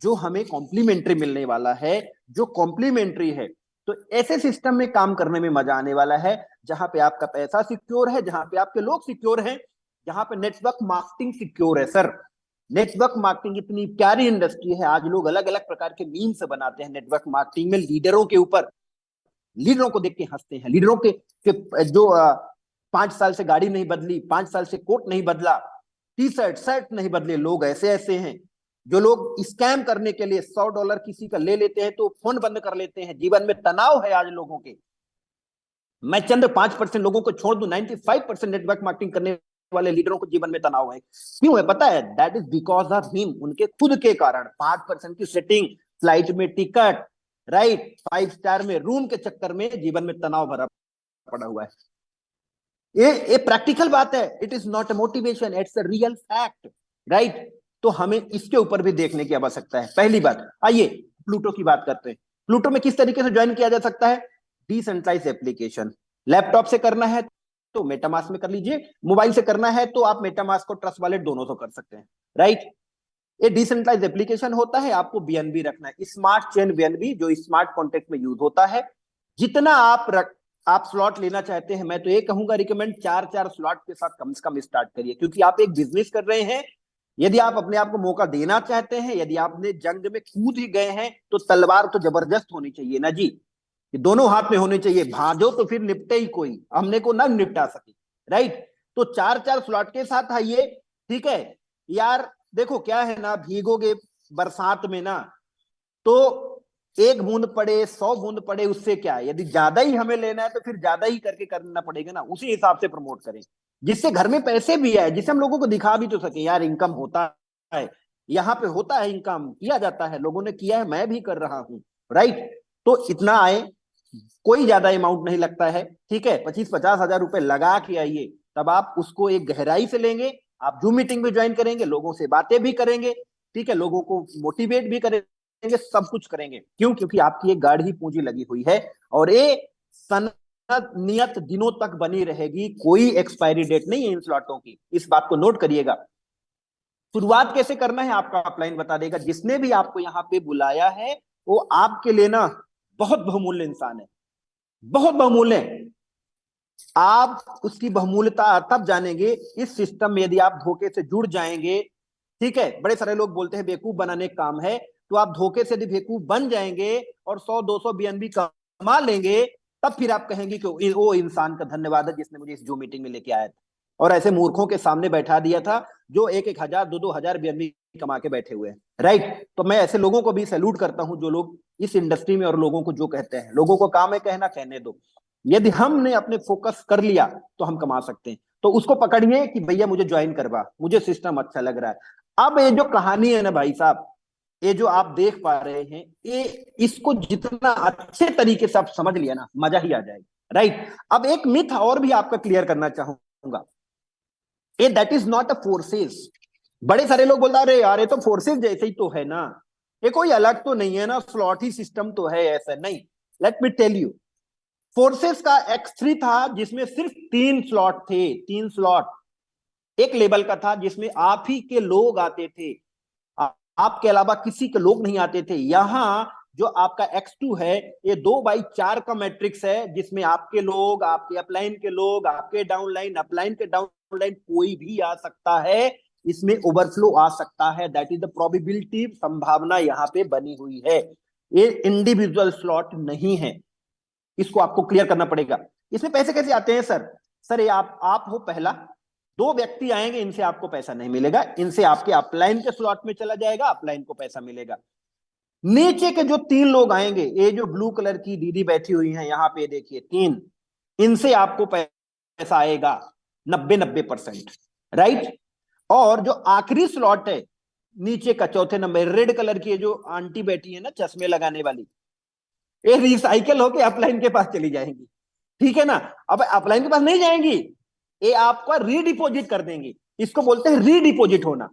जो हमें कॉम्प्लीमेंट्री मिलने वाला है, जो कॉम्प्लीमेंट्री है। तो ऐसे सिस्टम में काम करने में मजा आने वाला है, जहां पे आपका पैसा सिक्योर है, जहां पे आपके लोग सिक्योर हैं, जहां पे नेटवर्क मार्केटिंग सिक्योर है। सर, नेटवर्क मार्केटिंग इतनी प्यारी इंडस्ट्री है। आज लोग अलग अलग प्रकार के मीम्स बनाते हैं नेटवर्क मार्केटिंग में, लीडरों के ऊपर। लीडरों को देख के हंसते हैं, लीडरों के जो 5 साल से गाड़ी नहीं बदली, 5 साल से कोट नहीं बदला, टी शर्ट शर्ट नहीं बदले, लोग ऐसे ऐसे हैं। जो लोग स्कैम करने के लिए $100 किसी का ले लेते हैं तो फोन बंद कर लेते हैं। जीवन में तनाव है आज लोगों के। मैं चंद 5% लोगों को छोड़ दूं, 95% नेटवर्क मार्केटिंग करने वाले लीडरों को जीवन में तनाव है। क्यों है पता है? That is because of him, उनके खुद के कारण। 5% की सेटिंग, फ्लाइट में टिकट, राइट, 5 स्टार में रूम के चक्कर में जीवन में तनाव भरा पड़ा हुआ है। ये प्रैक्टिकल बात है। It is not a motivation, it's a real fact, right. तो हमें इसके ऊपर भी देखने की आवश्यकता है। पहली बात, आइए प्लूटो की बात करते हैं। प्लूटो में किस तरीके से ज्वाइन किया जा सकता है? Decentralise application. लैपटॉप से करना है तो मेटामास्क में कर लीजिए, मोबाइल से करना है तो आप मेटामास्क और ट्रस्ट वॉलेट दोनों से कर सकते हैं, राइट। ये डिसेंट्रलाइज एप्लीकेशन होता है। आपको बीएनबी रखना है, स्मार्ट चेन बीएनबी, जो स्मार्ट कॉन्ट्रैक्ट में यूज होता है। जितना आप स्लॉट लेना चाहते हैं, मैं तो ये कहूंगा रिकमेंड 4-4 स्लॉट के साथ कम से कम स्टार्ट करिए, क्योंकि आप एक बिजनेस कर रहे हैं। यदि आप अपने आप को मौका देना चाहते हैं, यदि आपने जंग में कूद ही गए हैं, तो तलवार तो जबरदस्त होनी चाहिए ना जी, ये दोनों हाथ में होने चाहिए। भाजो तो फिर निपटे ही कोई, हमने को ना निपटा सके, राइट। तो 4-4 स्लॉट के साथ आइए, ठीक है यार। देखो क्या है ना, भीगोगे बरसात में ना, तो 1 बूंद पड़े 100 बूंद पड़े, उससे क्या है। यदि ज्यादा ही हमें लेना है तो फिर ज्यादा ही करके करना पड़ेगा ना, उसी हिसाब से प्रमोट करें, जिससे घर में पैसे भी आए, जिससे हम लोगों को दिखा भी तो सके यार इनकम होता है, यहाँ पे होता है, इनकम किया जाता है, लोगों ने किया है, मैं भी कर रहा हूं, राइट। तो इतना आए, कोई ज्यादा अमाउंट नहीं लगता है, ठीक है। 25-50 हजार रुपए लगा के आइए, तब आप उसको एक गहराई से लेंगे। आप जूम मीटिंग भी ज्वाइन करेंगे, लोगों से बातें भी करेंगे, ठीक है, लोगों को मोटिवेट भी करेंगे, सब कुछ करेंगे। क्यों? क्योंकि आपकी एक गाढ़ी पूंजी लगी हुई है, और ये सनद नियत दिनों तक बनी रहेगी। कोई एक्सपायरी डेट नहीं है इन स्लॉटों की, इस बात को नोट करिएगा। शुरुआत कैसे करना है आपका अपलाइन बता देगा। जिसने भी आपको यहाँ पे बुलाया है, वो आपके लिए ना बहुत बहुमूल्य इंसान है, बहुत बहुमूल्य है। आप उसकी बहुमूल्यता तब जानेंगे इस सिस्टम में, यदि आप धोखे से जुड़ जाएंगे, ठीक है। बड़े सारे लोग बोलते हैं बेवकूफ बनाने का काम है, तो आप धोखे से यदि बेवकूफ बन जाएंगे और 100-200 बीएनबी कमा लेंगे, तब फिर आप कहेंगे कि वो इंसान का धन्यवाद है जिसने मुझे इस जूम मीटिंग में लेके आया था और ऐसे मूर्खों के सामने बैठा दिया था जो 1-1 हजार 2-2 हजार बीएनबी कमा के बैठे हुए हैं, राइट। तो मैं ऐसे लोगों को भी सैल्यूट करता हूं, जो लोग इस इंडस्ट्री में और लोगों को जो कहते हैं। लोगों को काम है कहना, कहने दो। यदि हमने अपने फोकस कर लिया तो हम कमा सकते हैं। तो उसको पकड़िए कि भैया मुझे ज्वाइन करवा, मुझे सिस्टम अच्छा लग रहा है। अब ये जो कहानी है ना भाई साहब, ये जो आप देख पा रहे हैं, ये इसको जितना अच्छे तरीके से आप समझ लिया ना, मजा ही आ जाएगा, राइट। अब एक मिथ और भी आपका क्लियर करना चाहूंगा, ये that is not a forces. बड़े सारे लोग बोलते अरे यार ये तो फोर्सेस जैसे ही तो है ना, ये कोई अलग तो नहीं है ना, स्लॉट ही सिस्टम तो है, ऐसा नहीं। Let me tell you, forces का X3 था जिसमें सिर्फ 3 स्लॉट थे, 3 स्लॉट एक लेवल का था, जिसमें आप ही के लोग आते थे, आपके अलावा किसी के लोग नहीं आते थे। यहां जो आपका X2 है, ये 2/4 का मैट्रिक्स है, जिसमें आपके लोग, आपके अपलाइन के लोग, आपके डाउनलाइन, अपलाइन के डाउनलाइन, कोई भी आ सकता है। इसमें ओवरफ्लो आ सकता है, दैट इज द प्रोबेबिलिटी, संभावना यहाँ पे बनी हुई है। ये इंडिविजुअल स्लॉट नहीं है, इसको आपको क्लियर करना पड़ेगा। इसमें पैसे कैसे आते हैं सर? सर ये आप हो पहला, 2 व्यक्ति आएंगे, इनसे आपको पैसा नहीं मिलेगा, इनसे आपके अपलाइन के स्लॉट में चला जाएगा, अपलाइन को पैसा मिलेगा। नीचे के जो 3 लोग आएंगे, ये जो ब्लू कलर की दीदी बैठी हुई हैं यहाँ पे देखिए 3, इनसे आपको पैसा आएगा 90-90%, राइट। और जो आखिरी स्लॉट है नीचे का, चौथे नंबर, रेड कलर की जो आंटी बैठी है ना चश्मे लगाने वाली, ये रिसाइकल होके अपलाइन के पास चली जाएंगी, ठीक है ना। अब अपलाइन के पास नहीं जाएंगी, ये आपका रीडिपोजिट कर देंगी, इसको बोलते हैं रीडिपोजिट होना।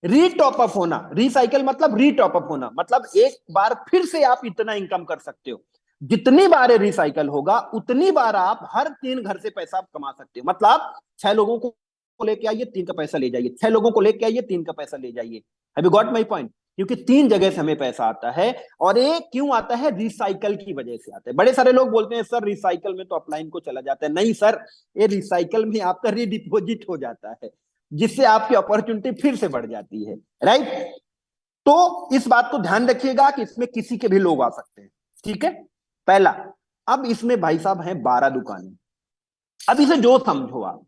रीटॉप अप होना, रिसाइकल मतलब रीटॉप अप होना, मतलब एक बार फिर से आप इतना इनकम कर सकते हो। जितनी बार ये रिसाइकल होगा उतनी बार आप हर 3 घर से पैसा आप कमा सकते हो। मतलब 6 लोगों को लेके आइए, 3 का पैसा ले जाइए, 6 लोगों को लेके आइए, 3 का पैसा ले जाइए। Have you got my point? क्योंकि 3 जगह से हमें पैसा आता है, और ये क्यों आता है? रिसाइकल की वजह से आता है। बड़े सारे लोग बोलते हैं सर रिसाइकल में तो अपलाइन को चला जाता है। नहीं सर, ये रिसाइकल में आपका रीडिपोजिट हो जाता है, जिससे आपकी अपॉर्चुनिटी फिर से बढ़ जाती है। राइट? तो इस बात को ध्यान रखिएगा कि इसमें किसी के भी लोग आ सकते हैं। ठीक है, पहला। अब इसमें भाई साहब हैं 12 दुकानें। अब इसे जो समझो आप,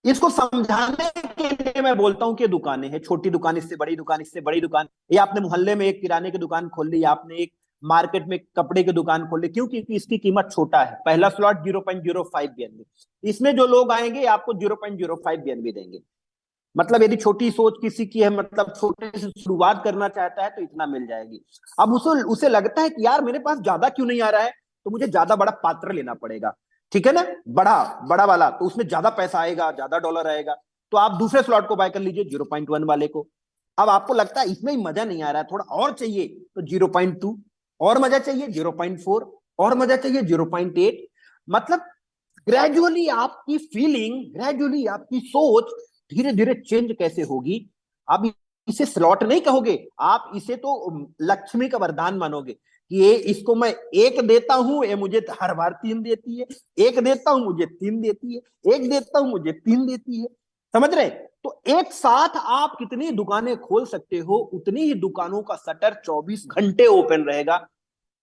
इसको समझाने के लिए मैं बोलता हूं कि दुकानें हैं, छोटी दुकान, इससे बड़ी दुकान, इससे बड़ी दुकान, या आपने मोहल्ले में एक किराने की दुकान खोल ली, या आपने एक मार्केट में कपड़े की दुकान खोल ली। क्यों? क्योंकि इसकी कीमत छोटा है। पहला स्लॉट 0.05 बीएनबी, इसमें जो लोग आएंगे आपको 0.05 बीएनबी देंगे। मतलब यदि छोटी सोच किसी की है, मतलब छोटे से शुरुआत करना चाहता है, तो इतना मिल जाएगी। अब उसे उसे लगता है कि यार मेरे पास ज्यादा क्यों नहीं आ रहा है, तो मुझे ज्यादा बड़ा पात्र लेना पड़ेगा। ठीक है ना? बड़ा बड़ा वाला, तो उसमें ज्यादा पैसा आएगा, ज्यादा डॉलर आएगा। तो आप दूसरे स्लॉट को बाय कर लीजिए, 0.1 वाले को। अब आपको लगता है इसमें ही मजा नहीं आ रहा है, थोड़ा और चाहिए, तो 0.2, और मजा चाहिए 0.4, और मजा चाहिए 0.8। मतलब ग्रेजुअली आपकी फीलिंग, ग्रेजुअली आपकी सोच धीरे धीरे चेंज कैसे होगी। आप इसे स्लॉट नहीं कहोगे, आप इसे तो लक्ष्मी का वरदान मानोगे कि ये इसको मैं 1 देता हूं, ये मुझे हर बार 3 देती है, 1 देता हूं मुझे 3 देती है, 1 देता हूं मुझे 3 देती है। समझ रहे? तो एक साथ आप कितनी दुकानें खोल सकते हो, उतनी ही दुकानों का शटर 24 घंटे ओपन रहेगा।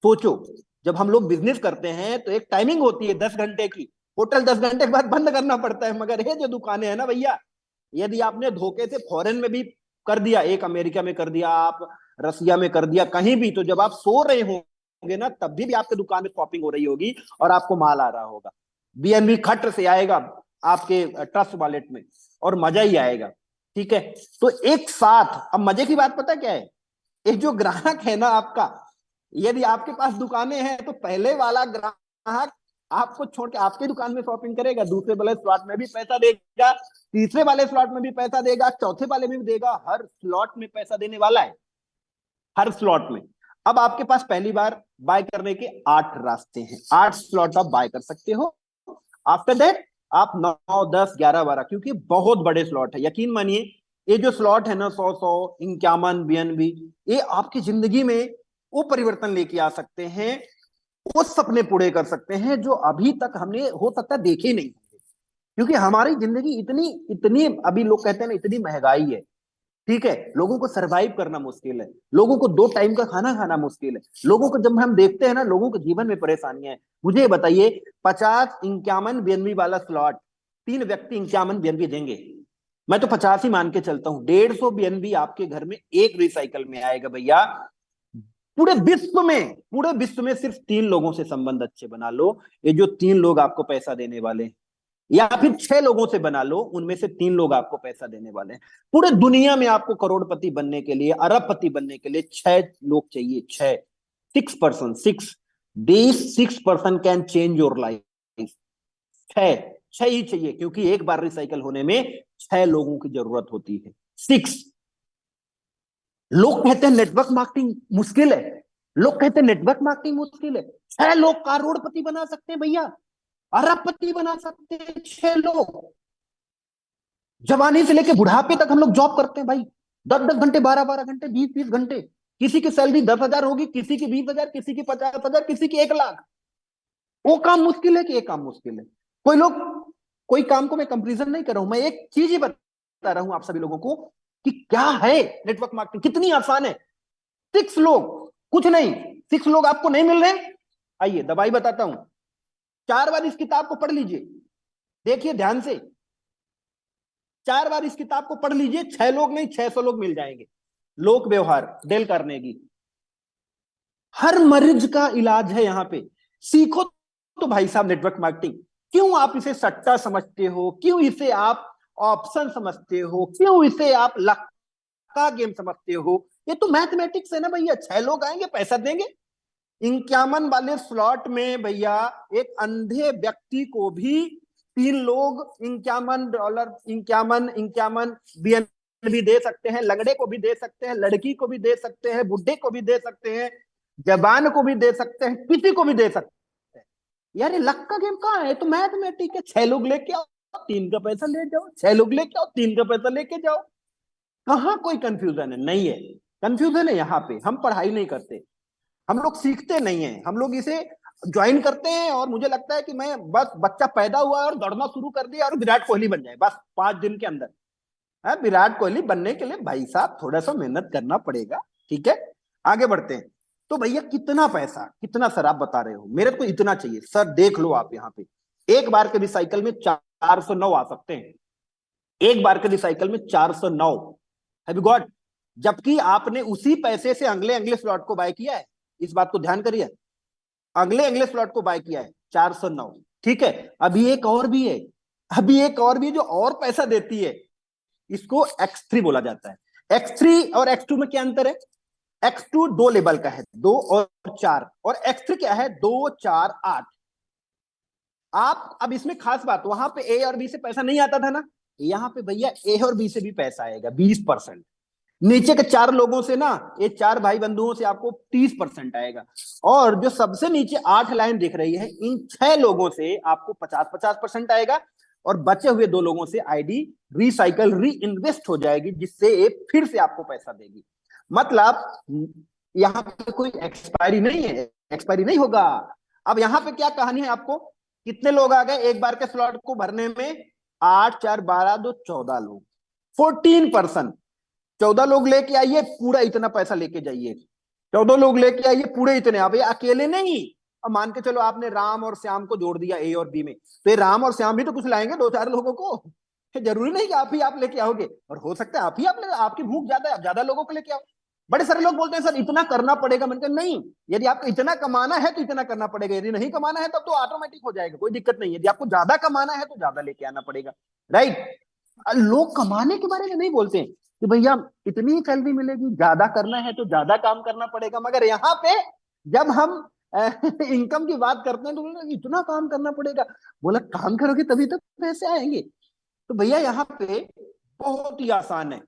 सोचो, जब हम लोग बिजनेस करते हैं तो एक टाइमिंग होती है 10 घंटे की, होटल 10 घंटे के बाद बंद करना पड़ता है। मगर ये जो दुकानें हैं ना भैया, यदि आपने धोखे से फॉरेन में भी कर दिया, एक अमेरिका में कर दिया, आप रसिया में कर दिया, कहीं भी, तो जब आप सो रहे होंगे ना, तब भी आपके दुकान में शॉपिंग हो रही होगी और आपको माल आ रहा होगा। बीएनबी खट से आएगा आपके ट्रस्ट वॉलेट में, और मजा ही आएगा। ठीक है? तो एक साथ, अब मजे की बात पता क्या है? एक जो ग्राहक है ना आपका, यदि आपके पास दुकानें हैं, तो पहले वाला ग्राहक आपको छोड़ के आपके दुकान में शॉपिंग करेगा, दूसरे वाले स्लॉट में भी पैसा देगा, तीसरे वाले स्लॉट में भी पैसा देगा, चौथे वाले में भी देगा। हर स्लॉट में पैसा देने वाला है, हर स्लॉट में। अब आपके पास पहली बार बाय करने के 8 रास्ते हैं, 8 स्लॉट आप बाय कर सकते हो। आफ्टर दैट आप 9, 10, 11, 12, क्योंकि बहुत बड़े स्लॉट है। यकीन मानिए, ये जो स्लॉट है ना, 100, 51 बीएनबी, ये आपकी जिंदगी में वो परिवर्तन लेके आ सकते हैं, वो सपने पूरे कर सकते हैं जो अभी तक हमने हो सकता है देखे नहीं होंगे। क्योंकि हमारी जिंदगी इतनी इतनी, अभी लोग कहते हैं ना, इतनी महंगाई है। ठीक है, लोगों को सरवाइव करना मुश्किल है, लोगों को 2 टाइम का खाना खाना मुश्किल है, लोगों को, जब हम देखते हैं ना, लोगों के जीवन में परेशानियां हैं। मुझे बताइए, 50, 51 बीएनबी वाला स्लॉट, 3 व्यक्ति 51 बीएनबी देंगे? मैं तो 50 ही मान के चलता हूं। 150 बीएनबी आपके घर में एक रिसाइकल में आएगा भैया। पूरे विश्व में सिर्फ 3 लोगों से संबंध अच्छे बना लो, ये जो 3 लोग आपको पैसा देने वाले हैं, या फिर 6 लोगों से बना लो, उनमें से 3 लोग आपको पैसा देने वाले हैं। पूरे दुनिया में आपको करोड़पति बनने के लिए, अरबपति बनने के लिए 6 लोग चाहिए। 6, 6 person, 6, this 6 person can change your life. 6, 6 ही चाहिए, क्योंकि एक बार रिसाइकल होने में 6 लोगों की जरूरत होती है। 6। लोग कहते हैं नेटवर्क मार्केटिंग मुश्किल है, लोग कहते हैं नेटवर्क मार्केटिंग मुश्किल है। 6 लोग करोड़पति बना सकते हैं भैया, अरबपति बना सकते हैं 6 लोग। जवानी से लेके बुढ़ापे तक हम लोग जॉब करते हैं भाई, 10-10 घंटे, 12-12 घंटे, 20-20 घंटे। किसी की सैलरी 10,000 होगी, किसी की 20,000, किसी की 50,000, किसी की 1 लाख। वो काम मुश्किल है कि ये काम मुश्किल है? कोई लोग, कोई काम को मैं कंपेरिजन नहीं कर रहा हूं, मैं एक चीज ही बता रहा हूं आप सभी लोगों को कि क्या है नेटवर्क मार्केटिंग, कितनी आसान है। 6 लोग, कुछ नहीं, 6 लोग आपको नहीं मिल रहे, आइए दवाई बताता हूं। 4 बार इस किताब को पढ़ लीजिए, देखिए ध्यान से, 4 बार इस किताब को पढ़ लीजिए, 6 लोग नहीं, 600 लोग मिल जाएंगे। लोक व्यवहार, डेल कार्नेगी। हर मरीज का इलाज है यहां पे। सीखो तो भाई साहब नेटवर्क मार्केटिंग। क्यों आप इसे सट्टा समझते हो, क्यों इसे आप ऑप्शन समझते हो, क्यों इसे आप लक का गेम समझते हो? ये तो मैथमेटिक्स है ना भैया। 6 लोग आएंगे, पैसा देंगे। 51 वाले स्लॉट में भैया, एक अंधे व्यक्ति को भी 3 लोग $51, 51 51 बीएनबी भी दे सकते हैं, लंगड़े को भी दे सकते हैं, लड़की को भी दे सकते हैं, बुढ़े को भी दे सकते हैं, जवान को भी दे सकते हैं, किसी को भी दे सकते हैं। यार ये लक का गेम कहाँ है? तो मैथमेटिक है, 6 लोग लेके आओ 3 का पैसा ले जाओ, 6 लोग लेके आओ 3 का पैसा लेके जाओ। कहाँ कोई कंफ्यूजन है? नहीं है। कंफ्यूजन है यहाँ पे, हम पढ़ाई नहीं करते, हम लोग सीखते नहीं है, हम लोग इसे ज्वाइन करते हैं और मुझे लगता है कि मैं बस बच्चा पैदा हुआ और दौड़ना शुरू कर दिया और विराट कोहली बन जाए बस 5 दिन के अंदर। है, विराट कोहली बनने के लिए भाई साहब थोड़ा सा मेहनत करना पड़ेगा। ठीक है, आगे बढ़ते हैं। तो भैया कितना पैसा, कितना सर आप बता रहे हो? मेरे को इतना चाहिए सर। देख लो आप यहाँ पे, एक बार के रिसाइकल में 409 आ सकते हैं, एक बार के रिसाइकल में 409 हैव यू गॉट। जबकि आपने उसी पैसे से अगले अगले स्लॉट को बाय किया है, इस बात को ध्यान करिए, अगले अगले स्लॉट को बाय किया है 409। ठीक है, अभी एक और भी है, अभी एक और भी है जो और पैसा देती है, इसको X3 बोला जाता है। X3 और X2 में क्या अंतर है? X2 2 लेवल का है, 2 और 4, और X3 क्या है? 2 4 8। आप अब इसमें खास बात, वहां पे ए और बी से पैसा नहीं आता था ना, यहाँ पे भैया ए और बी से भी पैसा आएगा 20%। नीचे के 4 लोगों से ना, ये 4 भाई बंधुओं से आपको 30% आएगा, और जो सबसे नीचे 8 लाइन दिख रही है, इन 6 लोगों से आपको 50-50% आएगा, और बचे हुए 2 लोगों से आईडी रिसाइकल री इन्वेस्ट हो जाएगी, जिससे ये फिर से आपको पैसा देगी। मतलब यहाँ पे कोई एक्सपायरी नहीं है, एक्सपायरी नहीं होगा। अब यहाँ पे क्या कहानी है आपको, कितने लोग आ गए एक बार के स्लॉट को भरने में? 8 4 12 2 14 लोग, 14%। 14 लोग लेके आइए, पूरा इतना पैसा लेके जाइए, 14 लोग लेके आइए पूरे इतने। अब ये अकेले नहीं, अब मान के चलो आपने राम और श्याम को जोड़ दिया ए और बी में, तो ये राम और श्याम भी तो कुछ लाएंगे 2 4 लोगों को। जरूरी नहीं कि आप ही आप लेके आओगे, और हो सकता है आप ही आप आपकी भूख ज्यादा है, आप ज्यादा लोगों को लेके आओ। बड़े सारे लोग बोलते हैं सर इतना करना पड़ेगा, मैंने कहा नहीं, यदि आपको इतना कमाना है तो इतना करना पड़ेगा, यदि नहीं कमाना है तब तो ऑटोमेटिक हो जाएगा, कोई दिक्कत नहीं है। यदि आपको ज्यादा कमाना है तो ज्यादा लेके आना पड़ेगा, राइट। लोग कमाने के बारे में नहीं बोलते हैं कि भैया इतनी सैलरी मिलेगी, ज्यादा करना है तो ज्यादा काम करना पड़ेगा, मगर यहाँ पे जब हम इनकम की बात करते हैं तो बोले इतना काम करना पड़ेगा। बोला काम करोगे तभी तो पैसे आएंगे। तो भैया यहाँ पे बहुत ही आसान है,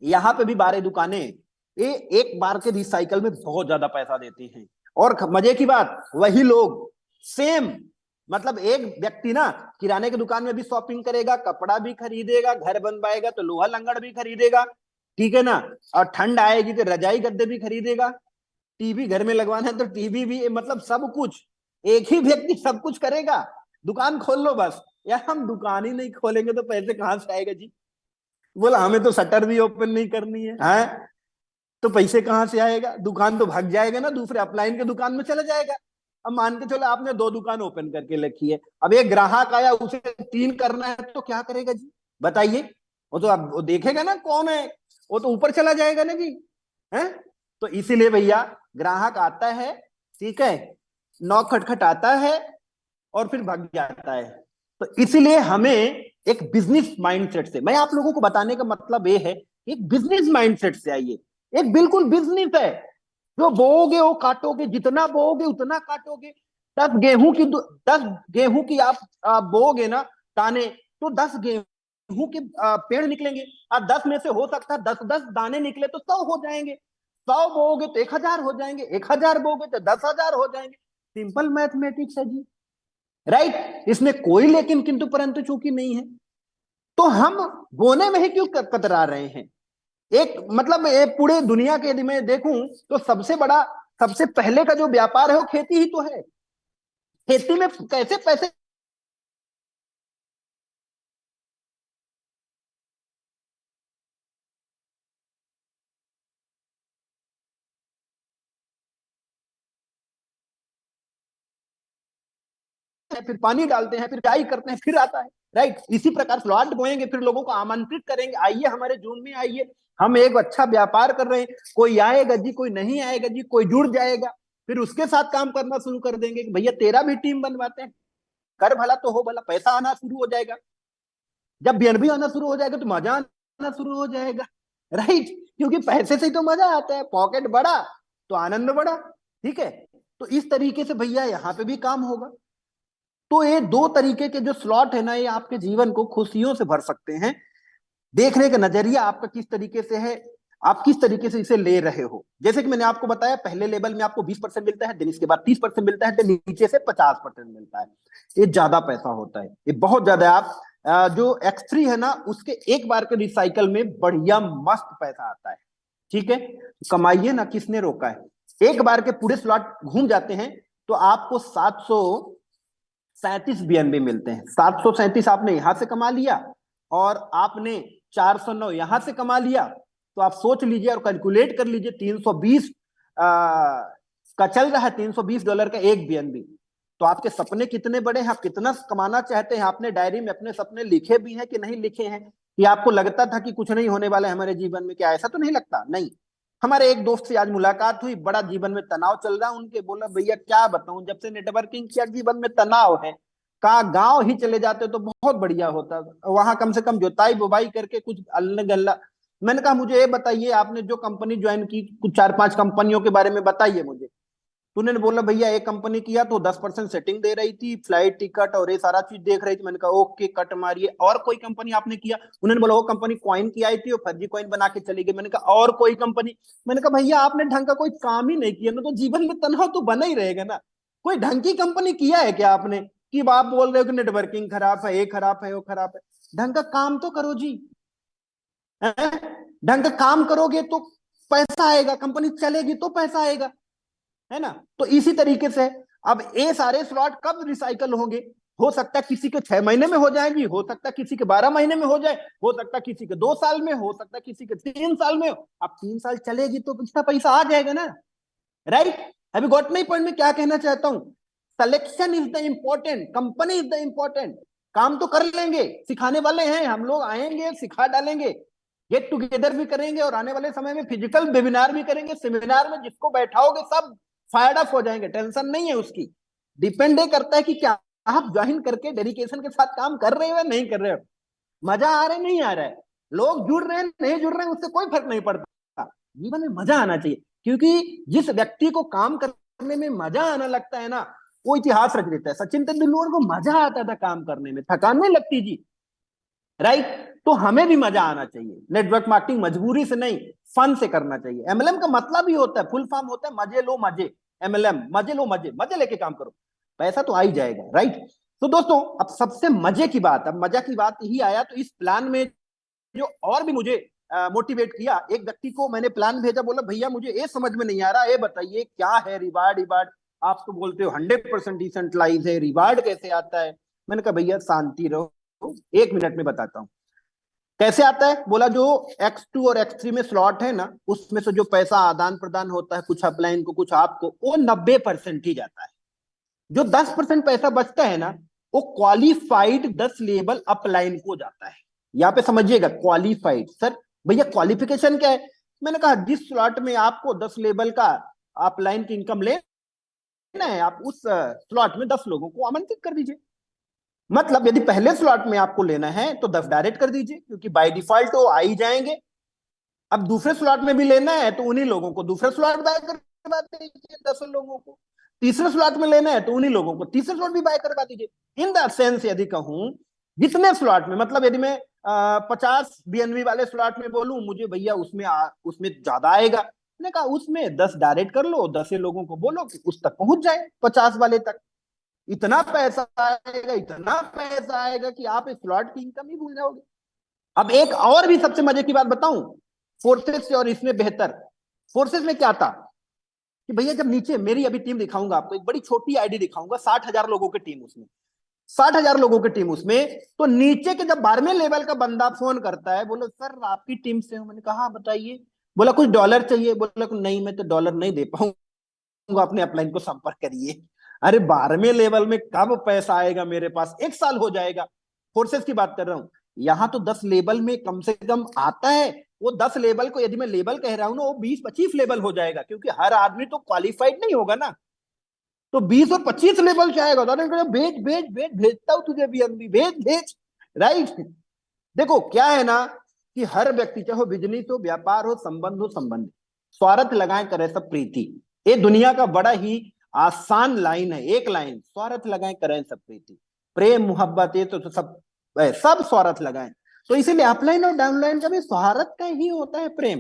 यहाँ पे भी 12 दुकानें, ये एक बार के रिसाइकल में बहुत ज्यादा पैसा देती हैं। और मजे की बात, वही लोग सेम, मतलब एक व्यक्ति ना किराने की दुकान में भी शॉपिंग करेगा, कपड़ा भी खरीदेगा, घर बनवाएगा तो लोहा लंगड़ भी खरीदेगा, ठीक है ना, और ठंड आएगी तो रजाई गद्दे भी खरीदेगा, टीवी घर में लगवाना है तो टीवी भी, मतलब सब कुछ एक ही व्यक्ति सब कुछ करेगा। दुकान खोल लो बस। यार हम दुकान ही नहीं खोलेंगे तो पैसे कहां से आएगा जी? बोला हमें तो शटर भी ओपन नहीं करनी है, तो पैसे कहां से आएगा? दुकान तो भाग जाएगा ना, दूसरे अपलाइन के दुकान में चला जाएगा। अब मान के चलो आपने 2 दुकान ओपन करके रखी है, अब एक ग्राहक आया उसे 3 करना है तो क्या करेगा जी? बताइए। वो तो अब वो देखेगा ना कौन है, वो तो ऊपर चला जाएगा ना जी, है। तो इसीलिए भैया ग्राहक आता है, ठीक है, नौ खटखट आता है और फिर भाग जाता है। तो इसीलिए हमें एक बिजनेस माइंडसेट से, मैं आप लोगों को बताने का मतलब ये है, एक बिजनेस माइंडसेट से आइए। एक बिल्कुल बिजनेस है, जो बोओगे वो काटोगे, जितना बोओगे उतना काटोगे। 10 गेहूं की आप बोओगे ना दाने, तो 10 गेहूं के पेड़ निकलेंगे, और 10 में से हो सकता है 10-10 दाने निकले तो 100 हो जाएंगे, 100 बोओगे तो 1000 हो जाएंगे, 1000 बोओगे तो 10,000 हो जाएंगे। सिंपल मैथमेटिक्स है जी, राइट। इसमें कोई लेकिन किंतु परंतु चूंकि नहीं है। तो हम बोने में ही क्यों कतरा रहे हैं? एक मतलब पूरे दुनिया के यदि मैं देखूं तो सबसे बड़ा, सबसे पहले का जो व्यापार है वो खेती ही तो है। खेती में कैसे पैसे फिर पानी डालते हैं, फिर डाई करते हैं, फिर आता है, राइट। इसी प्रकार प्लॉट बोएंगे, फिर लोगों को आमंत्रित करेंगे, आइए हमारे जून में आइए, हम एक अच्छा व्यापार कर रहे हैं, कोई आएगा जी, कोई नहीं आएगा जी, कोई जुड़ जाएगा, फिर उसके साथ काम करना शुरू कर देंगे कि भैया तेरा भी टीम बनवाते हैं, कर भला तो हो भला, पैसा आना शुरू हो जाएगा। जब बीएनबी आना शुरू हो जाएगा तो मजा आना शुरू हो जाएगा, राइट। क्योंकि पैसे से ही तो मजा आता है, पॉकेट बड़ा तो आनंद बड़ा, ठीक है। तो इस तरीके से भैया यहाँ पे भी काम होगा। तो ये 2 तरीके के जो स्लॉट है ना, ये आपके जीवन को खुशियों से भर सकते हैं। देखने का नजरिया आपका किस तरीके से है, आप किस तरीके से इसे ले रहे हो। जैसे कि मैंने आपको बताया, पहले लेवल में आपको 20% मिलता है, दिन इसके बाद 30% मिलता है, तो नीचे से 50% मिलता है। ये ज्यादा पैसा होता है, ये बहुत ज्यादा है। आप जो X3 है ना, उसके एक बार के रिसाइकल में बढ़िया मस्त पैसा आता है। ठीक है, कमाइए ना, किसने रोका है। एक बार के पूरे स्लॉट घूम जाते हैं तो आपको 737 BNB मिलते हैं। 737 आपने यहां से कमा लिया और आपने 409 यहां से कमा लिया, तो आप सोच लीजिए और कैलकुलेट कर लीजिए, 320 का चल रहा है, $320 का एक BNB। तो आपके सपने कितने बड़े हैं, आप कितना कमाना चाहते हैं। आपने डायरी में अपने सपने लिखे भी हैं कि नहीं लिखे हैं, कि आपको लगता था कि कुछ नहीं होने वाला है हमारे जीवन में, क्या ऐसा तो नहीं लगता? नहीं। हमारे एक दोस्त से आज मुलाकात हुई, बड़ा जीवन में तनाव चल रहा है उनके। बोला भैया क्या बताऊं, जब से नेटवर्किंग किया जीवन में तनाव है। कहा गांव ही चले जाते तो बहुत बढ़िया होता, वहां कम से कम जुताई बुवाई करके कुछ अल्लाह गल्ला। मैंने कहा मुझे ये बताइए, आपने जो कंपनी ज्वाइन की, कुछ 4-5 कंपनियों के बारे में बताइए मुझे। तो उन्होंने बोला भैया एक कंपनी किया तो 10% सेटिंग दे रही थी, फ्लाइट टिकट और ये सारा चीज देख रही थी। मैंने कहा ओके कट मारिए। और कोई कंपनी आपने किया? उन्होंने बोला वो कंपनी कॉइन की आई थी और फर्जी कॉइन बना के चली गई। मैंने कहा और कोई कंपनी? मैंने कहा भैया आपने ढंग का कोई काम ही नहीं किया ना, तो जीवन में तनाव तो बना ही रहेगा ना। कोई ढंग की कंपनी किया है क्या आपने, कि आप बोल रहे हो कि नेटवर्किंग खराब है, ये खराब है, वो खराब है। ढंग का काम तो करो जी, ढंग का काम करोगे तो पैसा आएगा, कंपनी चलेगी तो पैसा आएगा, है ना। तो इसी तरीके से अब ये सारे स्लॉट कब रिसाइकल होंगे? हो सकता है किसी के 6 महीने में हो जाएगी, हो सकता है किसी के 12 महीने में हो जाए, हो सकता है किसी के 2 साल में, हो सकता है किसी के 3 साल में। अब 3 साल चलेगी तो इतना पैसा आ जाएगा ना, राइट। अभी गॉट माई पॉइंट में क्या कहना चाहता हूं, selection is the important, company is the important. काम तो कर लेंगे, सिखाने वाले हैं हम लोग, आएंगे सिखा डालेंगे, गेट टुगेदर भी करेंगे और आने वाले समय में फिजिकल वेबिनार भी करेंगे। सेमिनार में जिसको बैठाओगे सब फायर्ड अप हो जाएंगे, टेंशन नहीं है उसकी। डिपेंड ये करता है कि क्या आप ज्वाइन करके डेडिकेशन के साथ काम कर रहे हो या नहीं कर रहे हो, मजा आ रहा है नहीं आ रहा है, लोग जुड़ रहे हैं नहीं जुड़ रहे हैं, उससे कोई फर्क नहीं पड़ता। जीवन में मजा आना चाहिए, क्योंकि जिस व्यक्ति को काम करने में मजा आने लगता है ना, वो इतिहास रच देता है। सचिन तेंदुलकर को मजा आता था काम करने में, थकान नहीं लगती जी, राइट। तो हमें भी मजा आना चाहिए। नेटवर्क मार्केटिंग मजबूरी से नहीं, फन से करना चाहिए। एमएलएम का मतलब ही होता है, फुल फॉर्म होता है मजे लो मजे। एमएलएम मजे लो मजे, मजे लेके काम करो, पैसा तो आ ही जाएगा, राइट। तो दोस्तों अब सबसे मजे की बात, अब मजा की बात ही आया, तो इस प्लान में जो और भी मुझे मोटिवेट किया, एक व्यक्ति को मैंने प्लान भेजा, बोला भैया मुझे ये समझ में नहीं आ रहा, ये बताइए क्या है रिवार्ड रिवार्ड, आप तो बोलते हो 100% डिसेंट्रलाइज है, रिवार्ड कैसे आता है। मैंने कहा भैया शांति रहो, 1 मिनट में बताता हूँ कैसे आता है। बोला जो X2 और X3 में स्लॉट है ना, उसमें से जो पैसा आदान प्रदान होता है, कुछ अपलाइन को कुछ आपको, वो 90% ही जाता है। जो 10% पैसा बचता है ना, वो क्वालिफाइड 10 लेवल अपलाइन को जाता है। यहाँ पे समझिएगा, क्वालिफाइड। सर भैया क्वालिफिकेशन क्या है? मैंने कहा जिस स्लॉट में आपको 10 लेवल का अपलाइन की इनकम लेना है, आप उस स्लॉट में 10 लोगों को आमंत्रित कर दीजिए। मतलब यदि पहले स्लॉट में आपको लेना है तो 10 डायरेक्ट कर दीजिए, क्योंकि बाय डिफॉल्ट वो आ ही जाएंगे। अब दूसरे स्लॉट में भी लेना है तो उन्हीं लोगों को दूसरे स्लॉट बाय करवा दीजिए, 10 लोगों को। तीसरे स्लॉट में लेना है तो उन्हीं लोगों को तीसरे स्लॉट भी बाय करवा दीजिए। इन द सेंस यदि कहूं, जितने स्लॉट में, मतलब यदि मैं 50 BNB वाले स्लॉट में बोलूं, मुझे भैया उसमें ज्यादा आएगा, मैंने कहा उसमें 10 डायरेक्ट कर लो, 10 लोगों को बोलो कि उस तक पहुंच जाए, 50 वाले तक। इतना पैसा आएगा, इतना पैसा आएगा कि आप इस स्लॉट की इनकम ही भूल जाओगे। अब एक और भी सबसे मजे की बात बताऊं, फोर्सेस से और इसमें बेहतर। फोर्सेस में क्या था कि भैया जब नीचे, मेरी अभी टीम दिखाऊंगा आपको, एक बड़ी छोटी आईडी दिखाऊंगा, 60,000 लोगों की टीम उसमें, 60,000 लोगों की टीम उसमें। तो नीचे के जब 12वें लेवल का बंदा फोन करता है, बोलो सर आपकी टीम से हूं। मैंने कहा बताइए। बोला कुछ डॉलर चाहिए। बोला नहीं मैं तो डॉलर नहीं दे पाऊंगा, अपने अपलाइन को संपर्क करिए। अरे 12वें लेवल में कब पैसा आएगा मेरे पास, 1 साल हो जाएगा। फोर्सेस की बात कर रहा हूं। यहां तो 10 लेवल में कम से कम आता है। वो 10 लेवल को यदि मैं लेवल कह रहा हूं ना, वो 20-25 लेवल हो जाएगा, क्योंकि हर आदमी तो क्वालिफाइड नहीं होगा ना। तो 20 और 25 लेवल जाएगा। तो भेज भेज भेज, भेजता हूं तुझे BNB, भेज भेज, राइट। देखो क्या है ना, कि हर व्यक्ति, चाहे बिजनेस हो, व्यापार हो, संबंध हो, संबंध, स्वार्थ लगाए करे सब प्रीति। ये दुनिया का बड़ा ही आसान लाइन है, एक लाइन, स्वार्थ लगाए करें सब प्रीति। प्रेम मोहब्बत ये तो सब सब स्वार्थ लगाए। तो इसीलिए अपलाइन और डाउनलाइन का भी स्वार्थ का ही होता है प्रेम।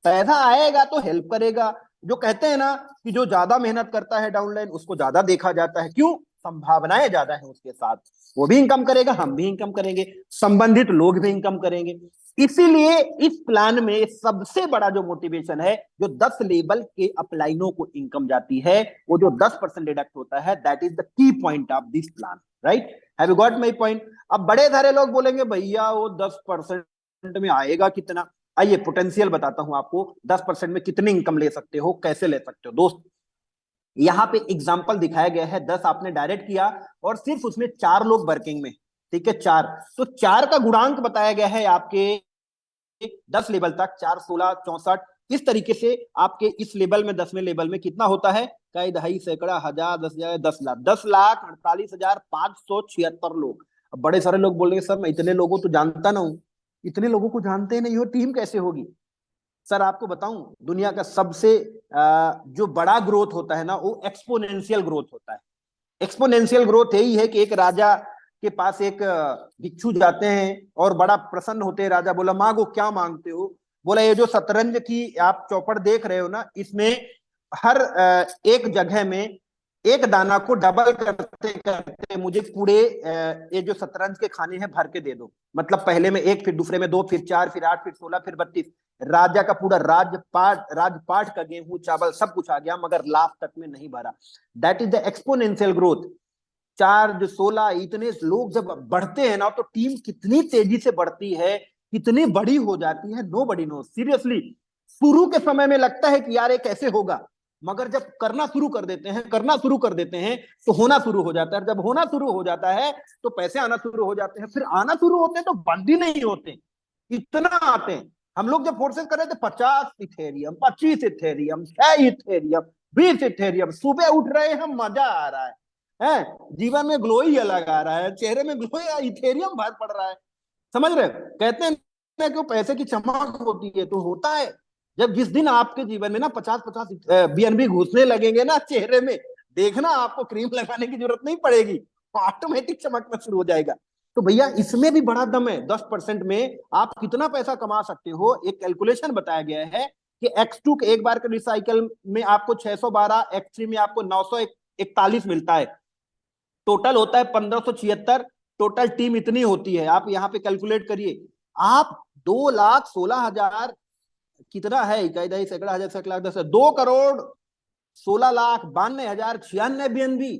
पैसा आएगा तो हेल्प करेगा। जो कहते हैं ना कि जो ज्यादा मेहनत करता है डाउनलाइन उसको ज्यादा देखा जाता है, क्यों? संभावनाएं ज्यादा है उसके साथ, वो भी इनकम करेगा, हम भी इनकम करेंगे, संबंधित लोग भी इनकम करेंगे। इसीलिए इस प्लान में सबसे बड़ा जो मोटिवेशन है, जो 10 लेवल के अपलाइनों को इनकम जाती है, वो जो 10% डिडक्ट होता है, that is the key point of this plan, right? Have you got my point? अब बड़े सारे लोग बोलेंगे भैया वो 10% में आएगा कितना? आइए पोटेंशियल बताता हूं आपको, 10% में कितनी इनकम ले सकते हो, कैसे ले सकते हो दोस्त। यहां पे एग्जांपल दिखाया गया है, 10 आपने डायरेक्ट किया और सिर्फ उसमें 4 लोग वर्किंग में, ठीक है, 4, तो 4 का गुणांक बताया गया है आपके 10 लेवल तक, 4, 16, 64। इस तरीके से आपके इस लेवल में, 10वें लेवल में कितना होता है? कई, दहाई, सैकड़ा, हजार, 10,000, 10 लाख, 10,48,576 लोग। अब बड़े सारे लोग बोलेंगे सर मैं इतने लोगों तो जानता ना हूं। इतने लोगों को जानते नहीं हो, टीम कैसे होगी? सर आपको बताऊं, दुनिया का सबसे जो बड़ा ग्रोथ होता है ना, वो एक्सपोनेंशियल ग्रोथ होता है। एक्सपोनेंशियल ग्रोथ यही है कि एक राजा के पास एक भिक्षु जाते हैं और बड़ा प्रसन्न होते हैं। राजा बोला मांगो, क्या मांगते हो? बोला ये जो शतरंज की आप चौपड़ देख रहे हो ना, इसमें हर एक जगह में एक दाना को डबल करते करते मुझे पूरे ये जो शतरंज के खाने हैं भर के दे दो। मतलब पहले में 1, फिर दूसरे में 2, फिर 4, फिर 8, फिर 16, फिर 32। राजा का पूरा राजपाट का गेहूं चावल सब कुछ आ गया, मगर लास्ट तक में नहीं भरा। That is the exponential growth. 4, 16, इतने लोग जब बढ़ते हैं ना, तो टीम कितनी तेजी से बढ़ती है, कितनी बड़ी हो जाती है, नो बडी नो। सीरियसली शुरू के समय में लगता है कि यार ये कैसे होगा, मगर जब करना शुरू कर देते हैं तो होना शुरू हो जाता है। जब होना शुरू हो जाता है तो पैसे आना शुरू हो जाते हैं, फिर आना शुरू होते हैं तो बंद ही नहीं होते, इतना आते हैं। हम लोग जब फोर्सेस कर रहे थे 50 इथेरियम, 25 इथेरियम, 6 इथेरियम, 20 इथेरियम, सुबह उठ रहे हैं, मजा आ रहा है, जीवन में ग्लो ही अलग आ रहा है, चेहरे में ग्लो, इथेरियम भर पड़ रहा है। समझ रहे? कहते हैं ना कि पैसे की चमक होती है, तो होता है जब जिस दिन आपके जीवन में ना 50-50 बीएनबी घुसने लगेंगे ना चेहरे में, देखना आपको क्रीम लगाने की जरूरत नहीं पड़ेगी, ऑटोमेटिक चमकना शुरू हो जाएगा। तो भैया इसमें भी बड़ा दम है। 10% में आप कितना पैसा कमा सकते हो, एक कैलकुलेशन बताया गया है कि X2 के एक बार के रिसाइकल में आपको 612, X3 में आपको 941 मिलता है, टोटल होता है 1576। टोटल टीम इतनी होती है, आप यहाँ पे कैलकुलेट करिए। आप 2,16,000 कितना है, इकाई, सैकड़ा, हजार, सैकड़ा, 10, 2,16,92,096 बीएनबी